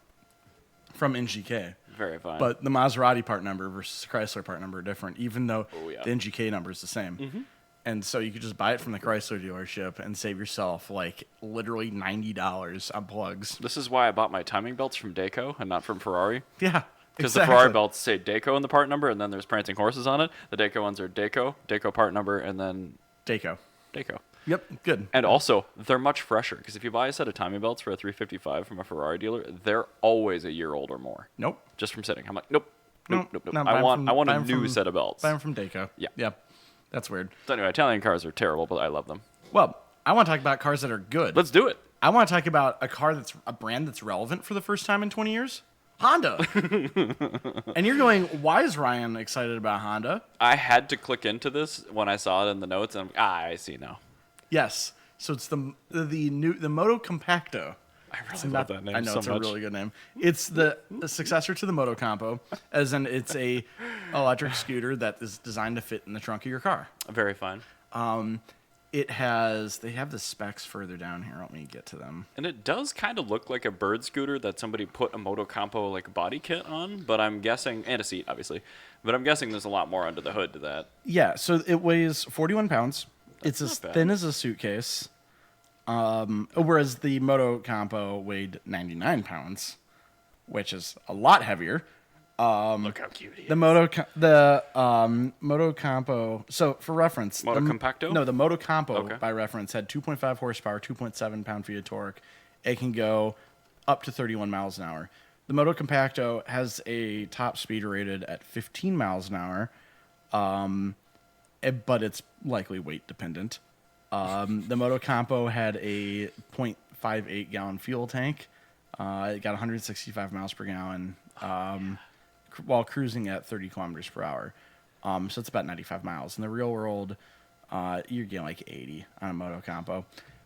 NGK. Very fine. But the Maserati part number versus Chrysler part number are different, even though the NGK number is the same. And so you could just buy it from the Chrysler dealership and save yourself like literally $90 on plugs. This is why I bought my timing belts from Dayco and not from Ferrari. Yeah. Because the Ferrari belts say Dayco in the part number, and then there's prancing horses on it. The Dayco ones are Dayco part number, and then Dayco. Dayco. Yep, good. And also, they're much fresher, because if you buy a set of timing belts for a 355 from a Ferrari dealer, they're always a year old or more. Nope. Just from sitting. I'm like, nope. No, I want a new set of belts. Buy them from Dayco. Yeah. Yeah. That's weird. So anyway, Italian cars are terrible, but I love them. Well, I want to talk about cars that are good. Let's do it. I want to talk about a brand that's relevant for the first time in 20 years. Honda. And you're going, why is Ryan excited about Honda? I had to click into this when I saw it in the notes, and I see now. Yes. So it's the Moto Compacto. I really love that name I know so it's much. a really good name. It's the successor to the Moto Campo, as in it's a electric scooter that is designed to fit in the trunk of your car. Very fine. They have the specs further down here. Let me get to them. And it does kind of look like a bird scooter that somebody put a Moto Campo like body kit on, but I'm guessing, and a seat obviously, but I'm guessing there's a lot more under the hood to that. Yeah, so it weighs 41 pounds. That's It's as not bad. thin as a suitcase. Whereas the Moto Campo weighed 99 pounds, which is a lot heavier. Look how cute he is. The Moto Campo. So for reference, Moto Compacto? No, the Moto Campo Okay. by reference had 2.5 horsepower, 2.7 pound-feet of torque. It can go up to 31 miles an hour. The Moto Compacto has a top speed rated at 15 miles an hour, but it's likely weight dependent. The Moto Campo had a 0.58 gallon fuel tank. It got 165 miles per gallon. While cruising at 30 kilometers per hour. So it's about 95 miles. In the real world, you're getting like 80 on a Moto Campo.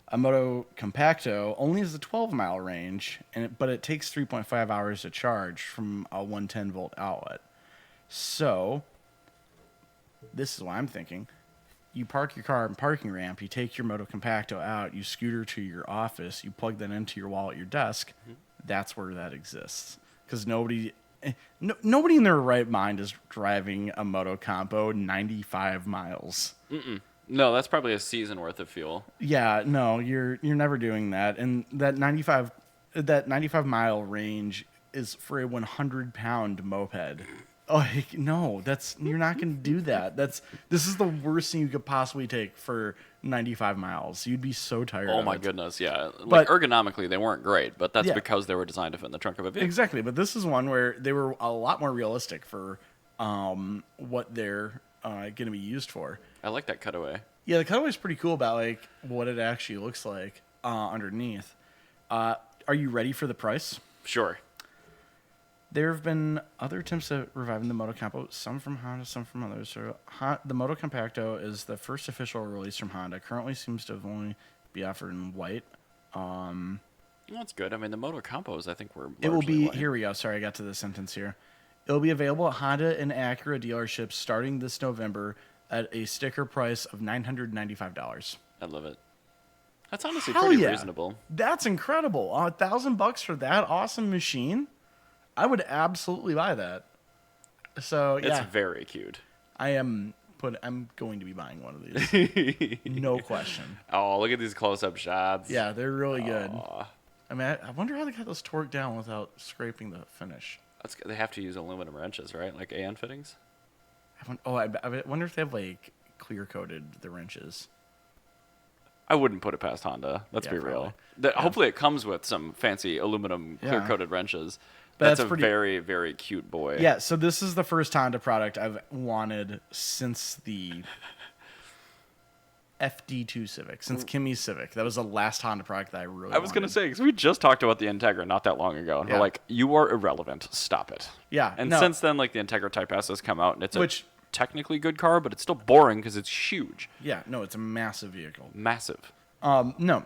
A Moto Compacto only has a 12-mile range, but it takes 3.5 hours to charge from a 110-volt outlet. So this is what I'm thinking. You park your car in a parking ramp, you take your Moto Compacto out, you scooter to your office, you plug that into your wall at your desk. That's where that exists. Because nobody in their right mind is driving a Moto Campo 95 miles. No, that's probably a season worth of fuel. Yeah, no, you're never doing that. And that 95 mile range is for a 100-pound moped. Like, no, you're not going to do that. This is the worst thing you could possibly take for 95 miles. You'd be so tired. Oh of my it. goodness, yeah. But- Like ergonomically, they weren't great, but that's Yeah. because they were designed to fit in the trunk of a vehicle. Exactly, but this is one where they were a lot more realistic for what they're going to be used for. I like that cutaway. Yeah, the cutaway is pretty cool about like what it actually looks like underneath. Are you ready for the price? Sure. There have been other attempts at reviving the Moto Campo, some from Honda, some from others. So, the Moto Compacto is the first official release from Honda. Currently seems to have only be offered in white. Well, that's good. I mean, the Moto Campos, I think, were It will largely be, white. here we go, sorry, I got to the sentence here. It will be available at Honda and Acura dealerships starting this November at a sticker price of $995. I love it. That's honestly Hell pretty yeah. reasonable. That's incredible. $1,000 for that awesome machine? I would absolutely buy that. So, It's yeah. very cute. I'm going to be buying one of these. No question. Oh, look at these close-up shots. Yeah, they're really good. Aw. I mean, I wonder how they got those torqued down without scraping the finish. They have to use aluminum wrenches, right? Like AN fittings? I wonder if they have, like, clear-coated the wrenches. I wouldn't put it past Honda. Let's Yeah, be real. probably. Hopefully it comes with some fancy aluminum Yeah. clear-coated wrenches. But That's that's a pretty- very, very cute boy. Yeah, so this is the first Honda product I've wanted since the FD2 Civic, since Kimmy's Civic. That was the last Honda product that I really I was going to wanted. say, because we just talked about the Integra not that long ago, and Yeah. we're like, you are irrelevant. Stop it. Yeah, And no. since then, like, the Integra Type S has come out, and it's Which- a technically good car, but it's still boring because it's huge. Yeah, no, it's a massive vehicle. Massive. No.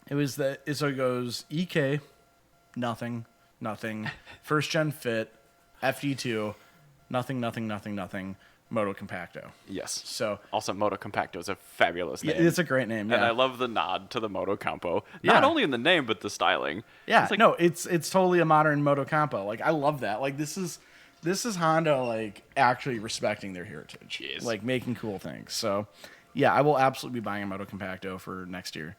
So it goes EK, nothing. First gen fit, FD2, nothing. Moto Compacto. Yes. So Also, Moto Compacto is a fabulous name. it's a great name. Yeah. And I love the nod to the Moto Campo. Yeah. Not only in the name, but the styling. Yeah, It's like, no, it's totally a modern Moto Campo. Like, I love that. Like, this is Honda, like, actually respecting their heritage. Jeez. Like, making cool things. So, yeah, I will absolutely be buying a Moto Compacto for next year.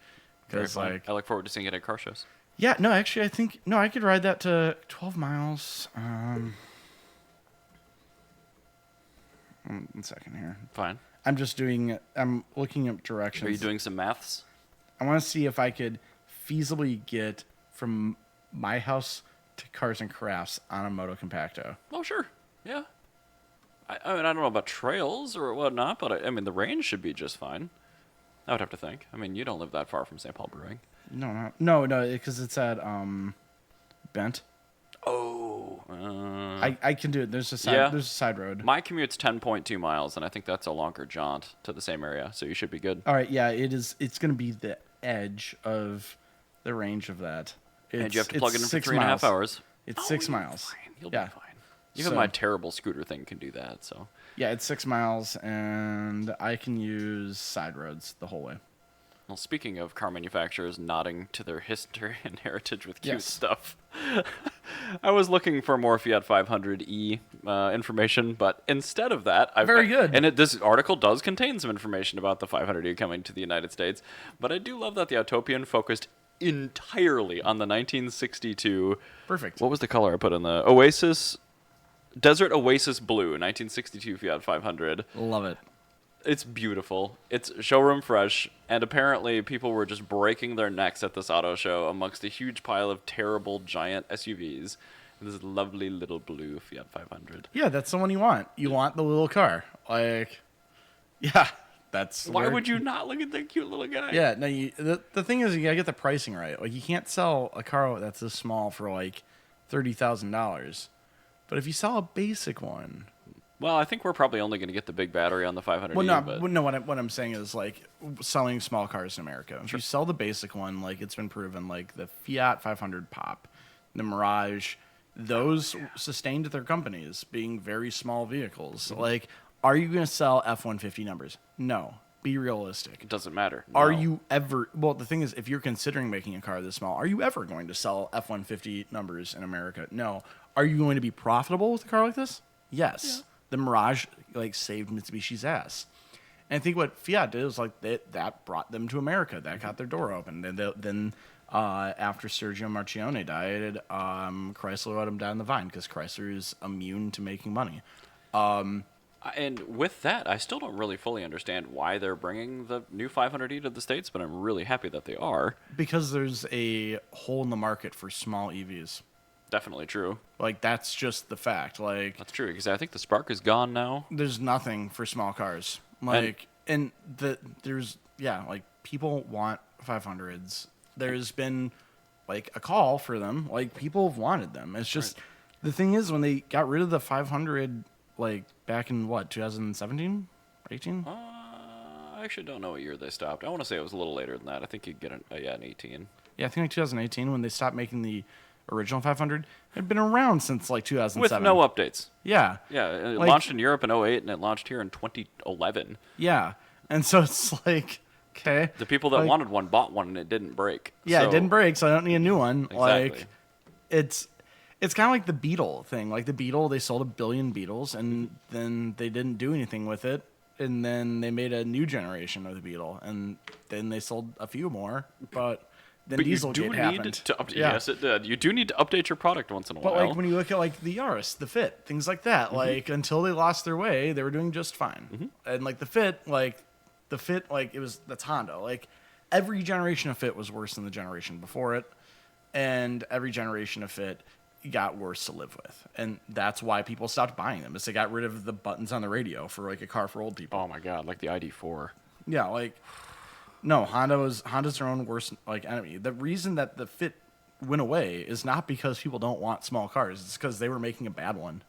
very Because, fun. like, I look forward to seeing it at car shows. yeah, no, actually, I think, no, I could ride that to 12 miles. 1 second here. Fine. I'm looking up directions. Are you doing some maths? I want to see if I could feasibly get from my house to Cars and Crafts on a Moto Compacto. Oh, sure. Yeah. I mean, I don't know about trails or whatnot, but I mean, the range should be just fine. I would have to think. I mean, you don't live that far from St. Paul Brewing. No, because it's at Bent. Oh. I can do it. There's a side road. My commute's 10.2 miles, and I think that's a longer jaunt to the same area, so you should be good. All right, yeah, it is. It's going to be the edge of the range of that. And you have to plug it in for 6 3.5 miles. hours. It's 6 miles. Fine. You'll Yeah. be fine. Even So- my terrible scooter thing can do that, so. Yeah, it's 6 miles, and I can use side roads the whole way. Well, speaking of car manufacturers nodding to their history and heritage with cute Yes. stuff, I was looking for more Fiat 500e information, but instead of that, Very good. And this article does contain some information about the 500e coming to the United States, but I do love that the Autopian focused entirely on the 1962. Perfect. What was the color I put in the Oasis? Desert Oasis Blue, 1962 Fiat 500. Love it. It's beautiful. It's showroom fresh, and apparently people were just breaking their necks at this auto show amongst a huge pile of terrible giant SUVs. And this lovely little blue Fiat 500. Yeah, that's the one you want. You want the little car. Like, yeah, that's Why would you not look at that cute little guy? Yeah, no. The thing is, you gotta get the pricing right. Like, you can't sell a car that's this small for like $30,000. But if you sell a basic one, Well, I think we're probably only going to get the big battery on the 500e. what I'm saying is, like, selling small cars in America. If you sell the basic one, like, it's been proven, like the Fiat 500 Pop, the Mirage, those sustained their companies being very small vehicles. Mm-hmm. Like, are you going to sell F-150 numbers? No. Be realistic. It doesn't matter. Are No. you ever? Well, the thing is, if you're considering making a car this small, are you ever going to sell F-150 numbers in America? No. Are you going to be profitable with a car like this? Yes. Yeah. The Mirage, like, saved Mitsubishi's ass. And I think what Fiat did was, like, that brought them to America. That got their door open. Then after Sergio Marchionne died, Chrysler let him down the vine because Chrysler is immune to making money. And with that, I still don't really fully understand why they're bringing the new 500e to the States, but I'm really happy that they are. Because there's a hole in the market for small EVs. Definitely true. Like, that's just the fact. Like, That's true, because I think the Spark is gone now. there's nothing for small cars. Like, like, people want 500s. There's been, like, a call for them. Like, people have wanted them. It's just, the thing is, when they got rid of the 500, like, back in, 2017? 18? I actually don't know what year they stopped. I want to say it was a little later than that. I think you'd get an 18. Yeah, I think like 2018 when they stopped making the original 500. It had been around since, like, 2007. With no updates. Yeah. Yeah, it Like- launched in Europe in 08, and it launched here in 2011. Yeah. And so it's like, okay. The people that like, wanted one bought one, and it didn't break. Yeah, So- it didn't break, so I don't need a new one. Exactly. Like, it's kind of like the Beetle thing. Like, the Beetle, they sold 1 billion Beetles, and then they didn't do anything with it. And then they made a new generation of the Beetle, and then they sold a few more. But then But you do Dieselgate need happened. to update. Yeah. Yes, it did. You do need to update your product once in a But while. like when you look at like the Yaris, the Fit, things like that, Mm-hmm. like until they lost their way, they were doing just fine. And like the Fit, that's Honda. Like every generation of Fit was worse than the generation before it, and every generation of Fit got worse to live with, and that's why people stopped buying them. Is they got rid of the buttons on the radio for like a car for old people. Oh my god, like the ID4. Yeah, like no, Honda's their own worst like enemy. The reason that the Fit went away is not because people don't want small cars. It's because they were making a bad one.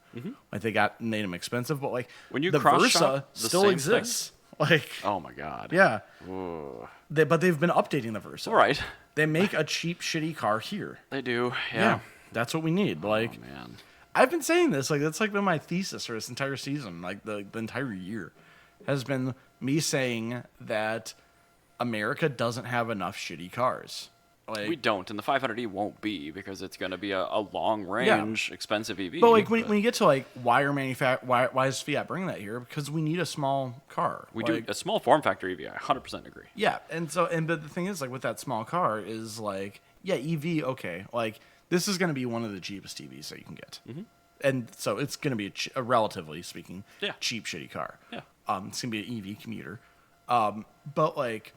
Like they made them expensive, but like When you the cross-shop Versa the still same exists. Like Oh my god. yeah, Ooh. but they've been updating the Versa. All right. They make a cheap, shitty car here. They do. Yeah, Yeah. that's what we need. Like Oh man. I've been saying this, like, that's like been my thesis for this entire season, like the entire year, has been me saying that America doesn't have enough shitty cars. Like, We don't, and the 500e won't be because it's going to be a long range, expensive EV. but like when you get to like why is Fiat bringing that here? Because we need a small car. we Like, do a small form factor EV. I 100% agree. Yeah, but the thing is, like, with that small car is like, yeah, EV, okay, like this is going to be one of the cheapest EVs that you can get, and so it's going to be a relatively speaking, cheap shitty car. Yeah. It's going to be an EV commuter, but like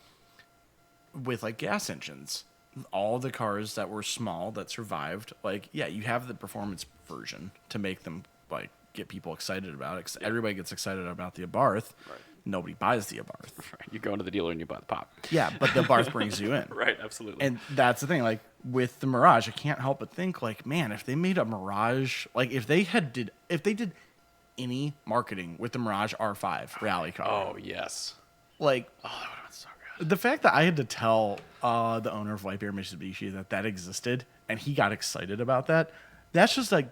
with like gas engines, all the cars that were small that survived, like, yeah, you have the performance version to make them like get people excited about it. 'Cause everybody gets excited about the Abarth. Right. Nobody buys the Abarth. Right. You go into the dealer and you buy the pop. Yeah, but the Abarth brings you in. Right, absolutely. And that's the thing. Like with the Mirage, I can't help but think, like, man, if they made a Mirage, like if they did any marketing with the Mirage R5 rally car, oh, yes. like, Oh, that would have been so good. the fact that I had to tell the owner of White Bear Mitsubishi that existed and he got excited about that, that's just like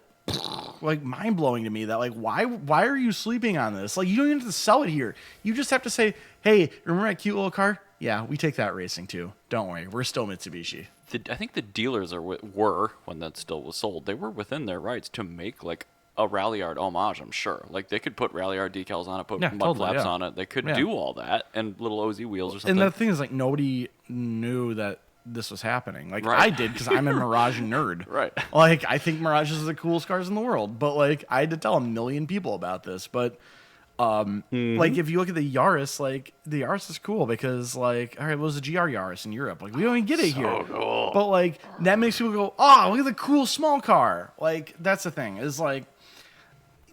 mind blowing to me. That like why are you sleeping on this? Like, you don't even have to sell it here. You just have to say, hey, remember that cute little car? Yeah, we take that racing too. Don't worry, we're still Mitsubishi. I think the dealers were, when that still was sold, they were within their rights to make like a Rallyard homage, I'm sure. Like they could put Rallyard decals on it, put mud totally, flaps yeah. on it. They could Yeah. do all that and little OZ wheels or something. And the thing is, like, nobody knew that this was happening. Like, Right. I did because I'm a Mirage nerd. Right. Like, I think Mirages are the coolest cars in the world. But, like, I had to tell a million people about this. But, like, if you look at the Yaris, like, the Yaris is cool because, like, all right, what was the GR Yaris in Europe? Like, we don't even get it here. cool. But, like, that makes people go, oh, look at the cool small car. Like, that's the thing. Is like,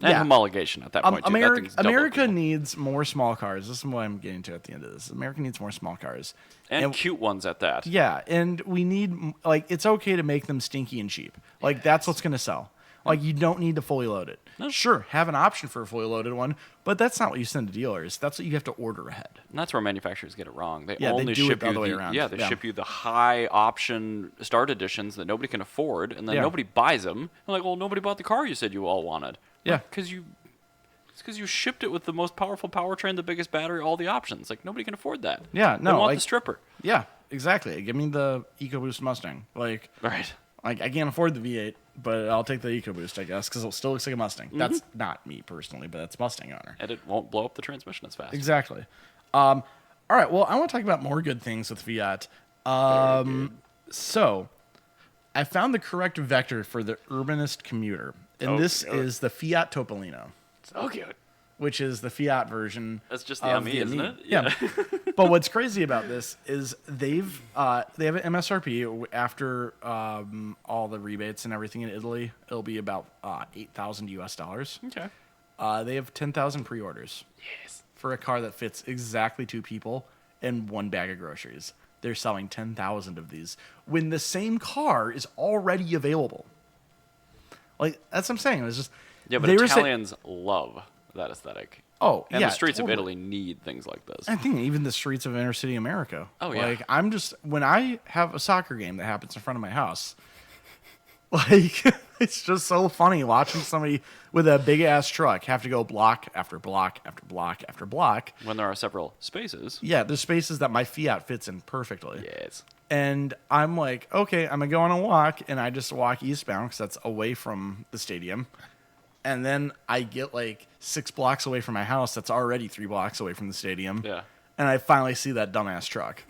and homologation at that point, too. That thing's double America cool. needs more small cars. This is what I'm getting to at the end of this. America needs more small cars. And cute ones at that. Yeah, and we need, like, it's okay to make them stinky and cheap. Like, that's what's going to sell. Like, you don't need to fully load it. No. Sure, have an option for a fully loaded one, but that's not what you send to dealers. That's what you have to order ahead. And that's where manufacturers get it wrong. They Yeah, they only do it ship the you other way around. Yeah, they Yeah. ship you the high option start editions that nobody can afford, and then Yeah. nobody buys them. They're like, well, nobody bought the car you said you all wanted. Yeah. Because you shipped it with the most powerful powertrain, the biggest battery, all the options. Like, nobody can afford that. Yeah, They no, want like, the stripper. Yeah, exactly. Give me the EcoBoost Mustang. Like, Right. I can't afford the V8, but I'll take the EcoBoost, I guess, because it still looks like a Mustang. That's not me personally, but that's Mustang owner. And it won't blow up the transmission as fast. Exactly. All right, well, I want to talk about more good things with Fiat. So, I found the correct vector for the urbanist commuter, and this Okay. is the Fiat Topolino, So cute. which is the Fiat version. That's just the of ME, isn't it? Yeah. But what's crazy about this is they have an MSRP after all the rebates and everything in Italy. It'll be about $8,000 US. Okay. They have 10,000 pre-orders. Yes. For a car that fits exactly 2 people and 1 bag of groceries. They're selling 10,000 of these when the same car is already available. Like, that's what I'm saying. It was just, Yeah, but they were saying- Italians love that aesthetic. Oh, And yeah, the streets totally. of Italy need things like this. I think even the streets of inner city America. Oh, yeah. Like, I'm just, when I have a soccer game that happens in front of my house, like, it's just so funny watching somebody with a big ass truck have to go block after block after block after block. When there are several spaces. Yeah, there's spaces that my Fiat fits in perfectly. Yes. And I'm like, okay, I'm going to go on a walk. And I just walk eastbound because that's away from the stadium. And then I get like 6 blocks away from my house. That's already 3 blocks away from the stadium. Yeah. And I finally see that dumbass truck.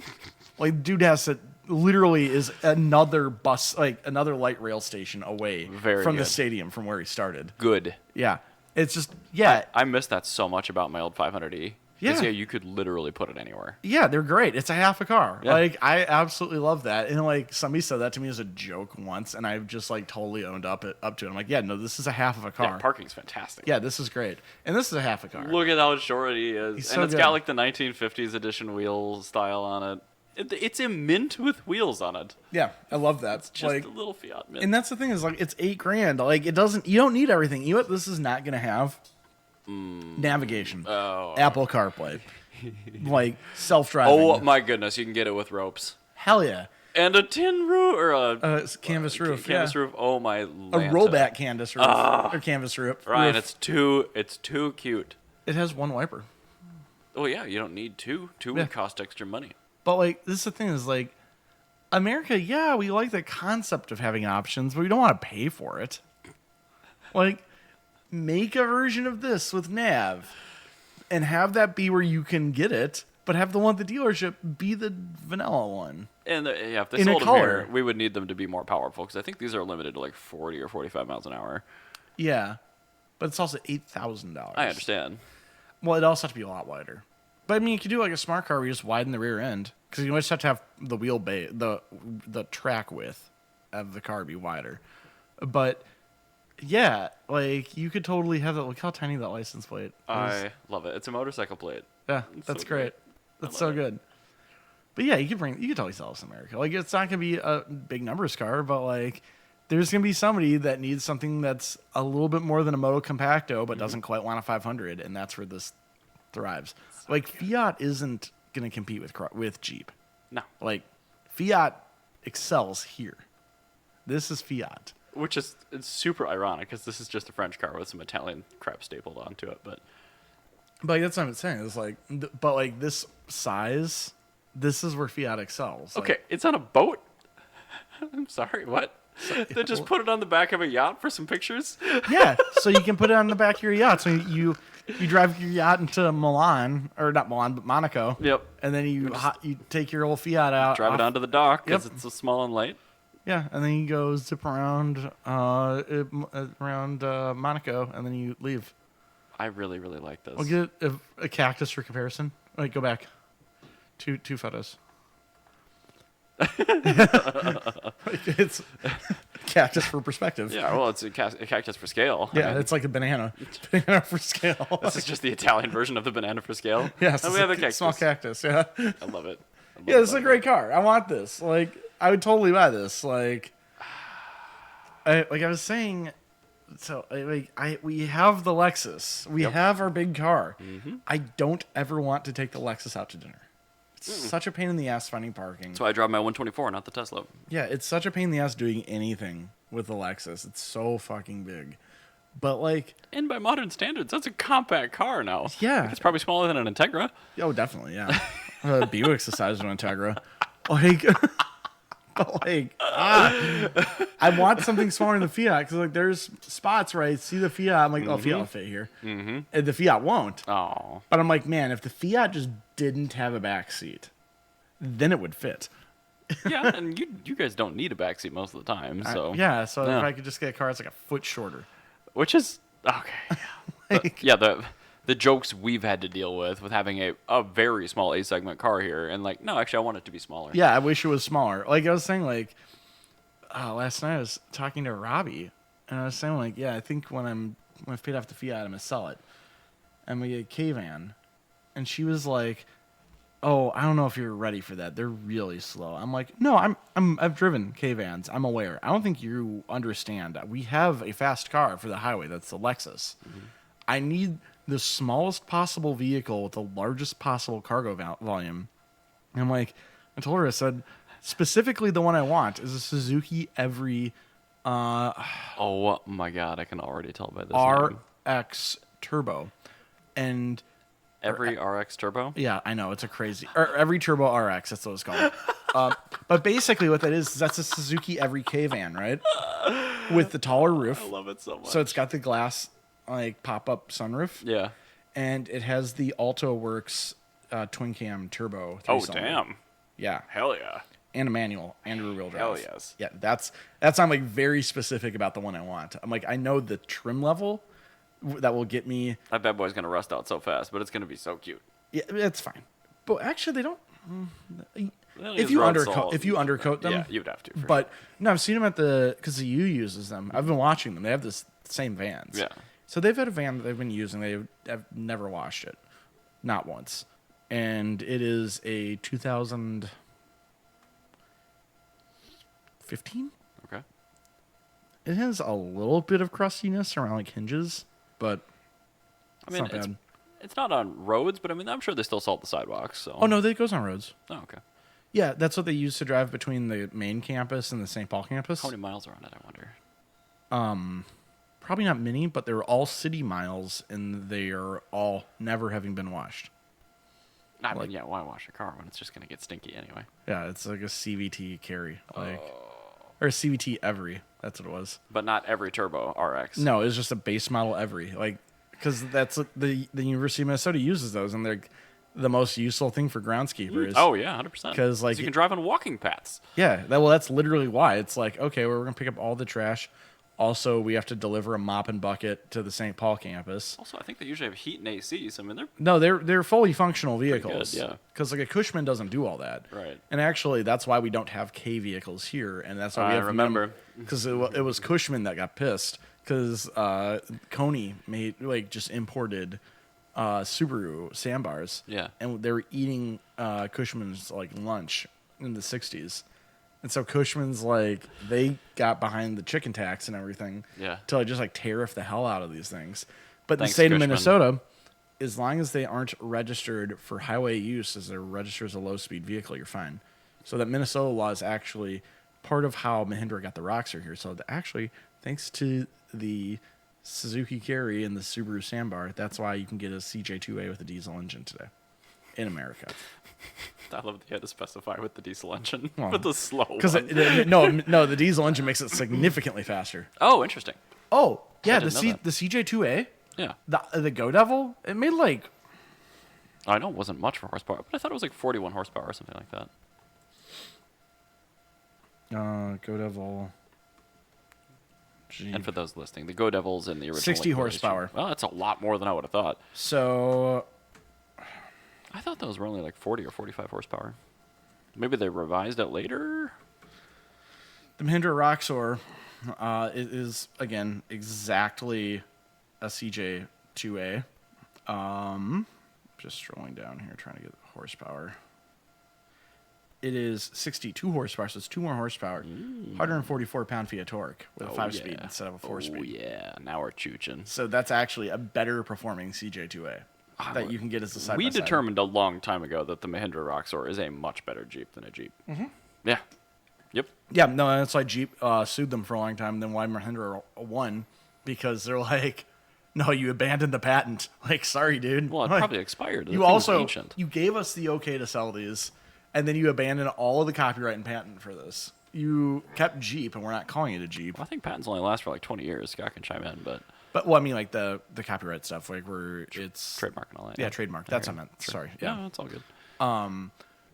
Like, dude has to, literally is another bus, like another light rail station away Very from the good. stadium from where he started. Good. Yeah. It's just, yeah. I miss that so much about my old 500e. Yeah. Yeah, you could literally put it anywhere. Yeah, they're great. It's a half a car. Yeah. Like, I absolutely love that. And like, somebody said that to me as a joke once, and I've just like totally owned up to it. I'm like, yeah, no, this is a half of a car. Yeah, parking's fantastic. Yeah, this is great. And this is a half a car. Look at how short he is. He's And so it's good. got like the 1950s edition wheel style on it. It's a mint with wheels on it. Yeah, I love that. Just Like, a little Fiat mint. and that's the thing is like, it's $8,000. Like, you don't need everything. You know what this is not going to have? Navigation. Oh. Apple CarPlay. Like, self-driving. Oh my goodness, you can get it with ropes. Hell yeah. And a tin roof or It's canvas roof. canvas yeah. roof. Oh my! A Lanta. rollback canvas roof or canvas roof. Ryan, roof. it's too cute. It has one wiper. Oh yeah, you don't need two. Two would cost extra money. But like, this is the thing is like, America. Yeah, we like the concept of having options, but we don't want to pay for it. Like, make a version of this with nav, and have that be where you can get it, but have the one at the dealership be the vanilla one. And if they In a sold them color. here, we would need them to be more powerful because I think these are limited to like 40 or 45 miles an hour. Yeah, but it's also $8,000. I understand. Well, it also has to be a lot wider. But I mean, you could do like a smart car where you just widen the rear end because you always have to have the the track width of the car be wider. But yeah, like you could totally have that. Look how tiny that license plate is. I love it. It's a motorcycle plate. Yeah, It's that's so great. That's so good. But yeah, you could totally sell this in America. Like, it's not gonna be a big numbers car, but like, there's gonna be somebody that needs something that's a little bit more than a Moto Compacto, but doesn't quite want a 500, and that's where this thrives. Like, Fiat isn't gonna compete with Jeep. No. Like, Fiat excels here. This is Fiat. Which is it's super ironic because this is just a French car with some Italian crap stapled onto it. But like, that's what I'm saying. It's like, but like this size, this is where Fiat excels. Like, okay, it's on a boat. I'm sorry, what? They just put it on the back of a yacht for some pictures? yeah, so you can put it on the back of your yacht. So you drive your yacht into Milan, or not Milan, but Monaco. Yep. And then you take your old Fiat out. Drive it onto the dock because Yep. it's so small and light. Yeah, and then you go zip around Monaco, and then you leave. I really, really like this. I'll get a cactus for comparison. Wait, go back. Two photos. It's cactus for perspective. Yeah, well, it's a cactus for scale. I Yeah, mean, it's like a banana. Banana for scale. this is just the Italian version of the banana for scale. Yes, and it's we have a a cactus. small cactus. Yeah. I love it. Yeah, this is a great car. I want this. Like, I would totally buy this. Like, I was saying, so we have the Lexus. We have our big car. Mm-hmm. I don't ever want to take the Lexus out to dinner. It's such a pain in the ass finding parking. That's why I drive my 124, not the Tesla. Yeah, it's such a pain in the ass doing anything with the Lexus. It's so fucking big. But like, And by modern standards, that's a compact car now. Yeah. Like, it's probably smaller than an Integra. oh, definitely, yeah. Buick's the size of an Integra. Like, but like, I want something smaller than the Fiat because like there's spots where I see the Fiat, I'm like, oh, Fiat will fit here, and the Fiat won't. Oh. But I'm like, man, if the Fiat just didn't have a back seat, then it would fit. Yeah, and you guys don't need a backseat most of the time, so. Yeah, so Yeah. if I could just get a car that's like a foot shorter. Which is, okay. Yeah, the jokes we've had to deal with having a very small A-segment car here, and like, no, actually, I want it to be smaller. Yeah, I wish it was smaller. Like I was saying, like last night I was talking to Robbie, and I was saying like, yeah, I think when I've paid off the Fiat, I'm gonna sell it. I'm gonna get a K-van, and she was like, "Oh, I don't know if you're ready for that. They're really slow." I'm like, "No, I've driven K-vans. I'm aware. I don't think you understand. We have a fast car for the highway. That's the Lexus. I need the smallest possible vehicle with the largest possible cargo volume." And I'm like, I told her, I said, specifically the one I want is a Suzuki Every Oh my god, I can already tell by this name. RX Turbo. And Every RX Turbo? yeah, I know, it's a crazy, or Every Turbo RX, that's what it's called. But basically what that is that's a Suzuki Every K-van, right? With the taller roof. I love it so much. So it's got the glass, like, pop-up sunroof. Yeah. And it has the Alto Works twin cam turbo. Oh, 3-cylinder. damn. Yeah. Hell yeah. And a manual and a rear-wheel drive. Hell yes. Yeah, that's I'm like very specific about the one I want. I'm like, I know the trim level that will get me. That bad boy's going to rust out so fast, but it's going to be so cute. Yeah, it's fine. But actually, they don't. Well, If it's you road undercoat them, yeah, you'd have to. for But no, I've seen them at because the U uses them. I've been watching them. They have this same vans. Yeah. So they've had a van that they've been using. They have never washed it, not once. And it is a 2015. sure. Okay. It has a little bit of crustiness around like hinges, but I mean, it's not bad. it's not on roads, but I mean, I'm sure they still salt the sidewalks. So. Oh no, that goes on roads. Oh, okay. Yeah, that's what they use to drive between the main campus and the St. Paul campus. How many miles are on it, I wonder? Probably not many, but they're all city miles, and they are all never having been washed. I mean, yeah, why wash a car when it's just going to get stinky anyway? Yeah, it's like a CVT carry, or a CVT Every. That's what it was. But not every turbo RX. No, it was just a base model Every, because that's what the University of Minnesota uses those, and they're the most useful thing for groundskeepers. Oh yeah, 100%. 'Cause, you can drive on walking paths. Yeah, that's literally why. It's like, okay, well, we're gonna pick up all the trash. Also, we have to deliver a mop and bucket to the St. Paul campus. Also, I think they usually have heat and AC. So I mean, they're fully functional vehicles. good, yeah. Because like a Cushman doesn't do all that. Right. And actually, that's why we don't have K vehicles here, and that's why we have remember. because it was Cushman that got pissed because Coney just imported Subaru sandbars. Yeah. And they were eating Cushman's lunch in the 60s. And so Cushman's they got behind the chicken tax and everything. Yeah. To just tariff the hell out of these things. But Thanks, the state Cushman. of Minnesota, as long as they aren't registered for highway use as they're registered as a low speed vehicle, you're fine. So that Minnesota law is actually part of how Mahindra got the Roxor here. So actually, thanks to the Suzuki Carry and the Subaru Sandbar, that's why you can get a CJ2A with a diesel engine today in America. I love that you had to specify with the diesel engine, Well, with the slow one. Because no, the diesel engine makes it significantly faster. Oh, interesting. Oh yeah, didn't know that. the CJ2A, Yeah. the Go Devil, it made I know it wasn't much for horsepower, but I thought it was 41 horsepower or something like that. Go Devil. Jeep. And for those listening, the Go Devils in the original 60 iteration- horsepower. Well, that's a lot more than I would have thought. So I thought those were only 40 or 45 horsepower. Maybe they revised it later. the Mahindra Roxor is again exactly a CJ2A. Just scrolling down here trying to get the horsepower. It is 62 horsepower, so it's 2 more horsepower. 144 pound-feet of torque with a 5-speed instead of a 4-speed. Oh, yeah. Now we're chooching. So that's actually a better performing CJ2A that you can get as a side-by-side. We determined a long time ago that the Mahindra Roxor is a much better Jeep than a Jeep. Mm-hmm. Yeah. Yep. Yeah, no, that's why Jeep sued them for a long time, then why Mahindra won, because they're like, no, you abandoned the patent. Sorry, dude. Well, it probably expired. The You thing was also, ancient. you gave us the okay to sell these, and then you abandoned all of the copyright and patent for this. You kept Jeep, and we're not calling it a Jeep. Well, I think patents only last for 20 years. Scott can chime in, but But, well, I mean, the copyright stuff, where it's... trademark and all that. Yeah, trademark. That's what I meant. Sure. Sorry. Yeah, Yeah. it's all good.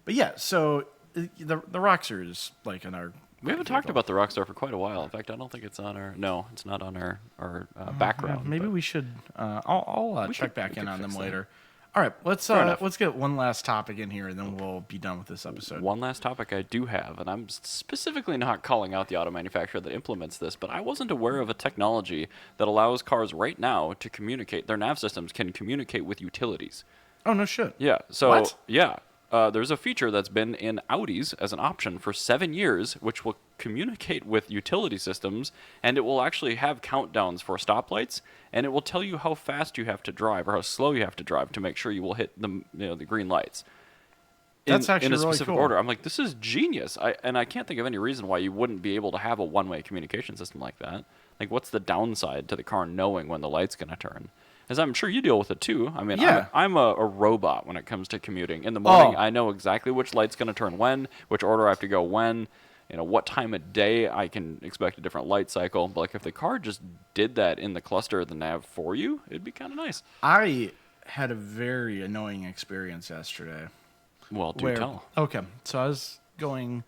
But, yeah, so the Roxor is, in our... We haven't talked about the Rockstar for quite a while. In fact, I don't think it's on our... No, it's not on our background. Yeah, maybe but we should... I'll check could- back we in could on them fix that. later. All right, enough. let's get one last topic in here, and then we'll be done with this episode. One last topic I do have, and I'm specifically not calling out the auto manufacturer that implements this, but I wasn't aware of a technology that allows cars right now to communicate. Their nav systems can communicate with utilities. Oh, no shit. Yeah. So What? yeah, there's a feature that's been in Audis as an option for 7 years, which will communicate with utility systems, and it will actually have countdowns for stoplights, and it will tell you how fast you have to drive or how slow you have to drive to make sure you will hit the green lights. That's actually in a really specific cool. order. I'm like, this is genius. I can't think of any reason why you wouldn't be able to have a one-way communication system like that. What's the downside to the car knowing when the light's going to turn? As I'm sure you deal with it too. I mean, Yeah. I'm a robot when it comes to commuting. In the morning, Oh. I know exactly which light's going to turn when, which order I have to go when, what time of day I can expect a different light cycle. But if the car just did that in the cluster of the nav for you, it'd be kind of nice. I had a very annoying experience yesterday. Well, do tell. Okay, so I was going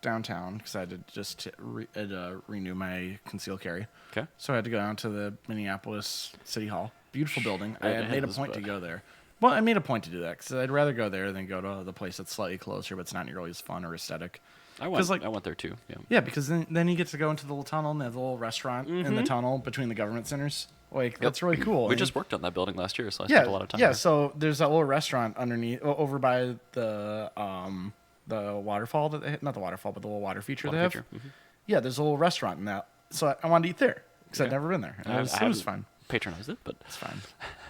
downtown because I had to just renew my concealed carry. Okay. So I had to go down to the Minneapolis City Hall. Beautiful building. I It had made a is, point to but- go there. Well, I made a point to do that because I'd rather go there than go to the place that's slightly closer, but it's not nearly as fun or aesthetic. I went 'Cause, I went there too. Yeah. Yeah, because then you get to go into the little tunnel and they have the little restaurant in the tunnel between the government centers. That's really cool. We And- just worked on that building last year, so I spent a lot of time yeah. there. So there's that little restaurant underneath, over by the waterfall that they have, not the waterfall, but the little water feature Water they have. feature, mhm. Yeah, there's a little restaurant in that. So I wanted to eat there because I'd Okay. never been there. And I it was haven't fun. patronized it, but It's fine.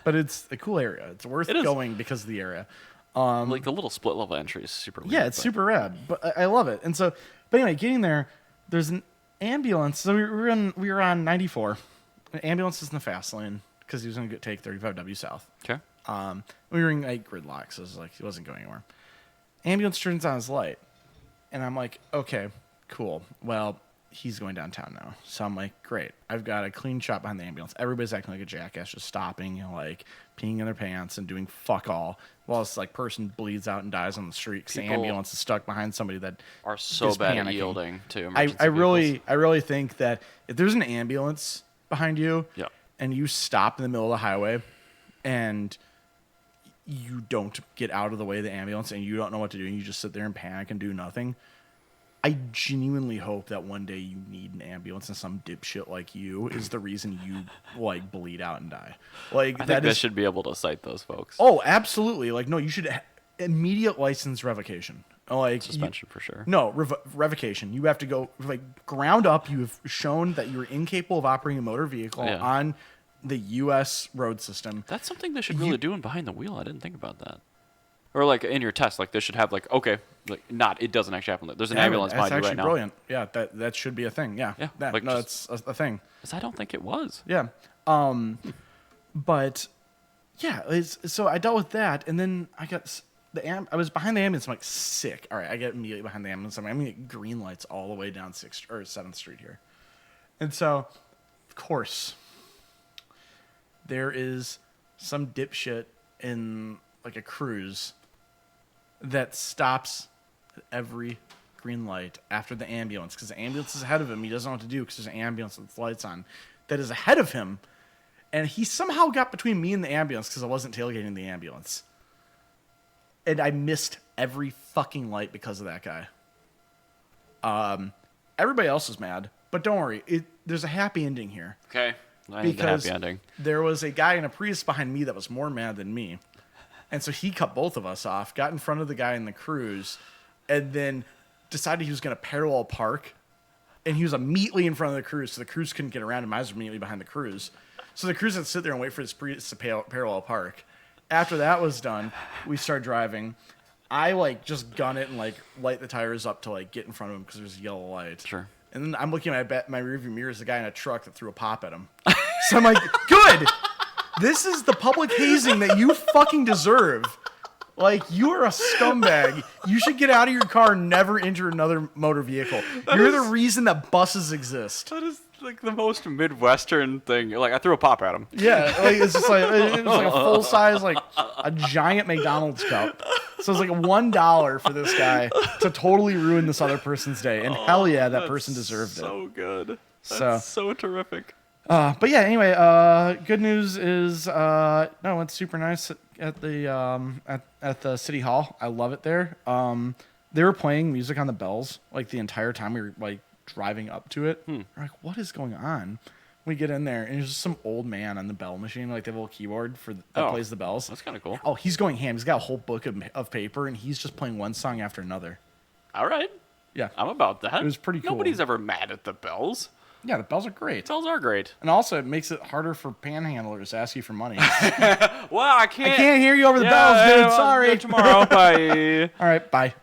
But it's a cool area. It's worth It is. going because of the area. Like the little split level entry is super weird. Yeah, it's super rad, but I love it. And so, but anyway, getting there, there's an ambulance. So we were on 94. An ambulance is in the fast lane because he was going to take 35W south. Okay. We were in like gridlock, so it was like he wasn't going anywhere. Ambulance turns on his light, and I'm like, okay, cool. Well, he's going downtown now. So I'm like, great. I've got a clean shot behind the ambulance. Everybody's acting like a jackass, just stopping and like peeing in their pants and doing fuck all while this like person bleeds out and dies on the street because the ambulance is stuck behind somebody that are so is bad panicking. at yielding to I really think that if there's an ambulance behind you and you stop in the middle of the highway and you don't get out of the way of the ambulance and you don't know what to do and you just sit there and panic and do nothing, I genuinely hope that one day you need an ambulance and some dipshit like you is the reason you like bleed out and die. Like I think they should be able to cite those folks. Oh, absolutely. Like no, you should immediate license revocation. Like suspension for sure. No, revocation. You have to go like ground up. You have shown that you're incapable of operating a motor vehicle on the U.S. road system. That's something they should really do in behind the wheel. I didn't think about that. Or like in your test, like they should have like it doesn't actually happen. There's an ambulance behind you right now. That's actually brilliant. Yeah, that should be a thing. Yeah, that's a thing. Because I don't think it was. Yeah, but yeah, so I dealt with that, and then I got I was behind the ambulance. I'm like sick. All right, I get immediately behind the ambulance. I'm gonna get green lights all the way down 6th or 7th Street here, and so of course there is some dipshit in like a cruise that stops at every green light after the ambulance because the ambulance is ahead of him. He doesn't know what to do because there's an ambulance with lights on that is ahead of him, and he somehow got between me and the ambulance because I wasn't tailgating the ambulance. And I missed every fucking light because of that guy. Everybody else was mad, but don't worry. There's a happy ending here. Okay. I need the happy ending. There was a guy in a Prius behind me that was more mad than me. And so he cut both of us off, got in front of the guy in the cruise, and then decided he was going to parallel park. And he was immediately in front of the cruise, so the cruise couldn't get around him. I was immediately behind the cruise. So the cruise had to sit there and wait for his Prius to parallel park. After that was done, we started driving. I like just gun it and like light the tires up to like get in front of him because there's a yellow light. Sure. And then I'm looking at my rearview mirror as the guy in a truck that threw a pop at him. So I'm like, good. This is the public hazing that you fucking deserve. Like, you are a scumbag. You should get out of your car and never enter another motor vehicle. You're the reason that buses exist. That is like the most Midwestern thing. Like, I threw a pop at him. Yeah, like it's just like it was like a full size, like a giant McDonald's cup. So it's like $1 for this guy to totally ruin this other person's day. And hell yeah, that person deserved it. So good. That's so terrific. But yeah, anyway, good news is no, it's super nice at the at the city hall. I love it there. They were playing music on the bells like the entire time we were like driving up to it. We're like, what is going on? We get in there and there's just some old man on the bell machine, like they have a little keyboard that plays the bells. That's kind of cool. Oh, he's going ham. He's got a whole book of paper and he's just playing one song after another. All right. Yeah, I'm about that. It was pretty cool. Nobody's ever mad at the bells. Yeah, the bells are great. Bells are great. And also, it makes it harder for panhandlers to ask you for money. Well, I can't hear you over the bells, dude. Sorry. Tomorrow. Bye. All right, bye.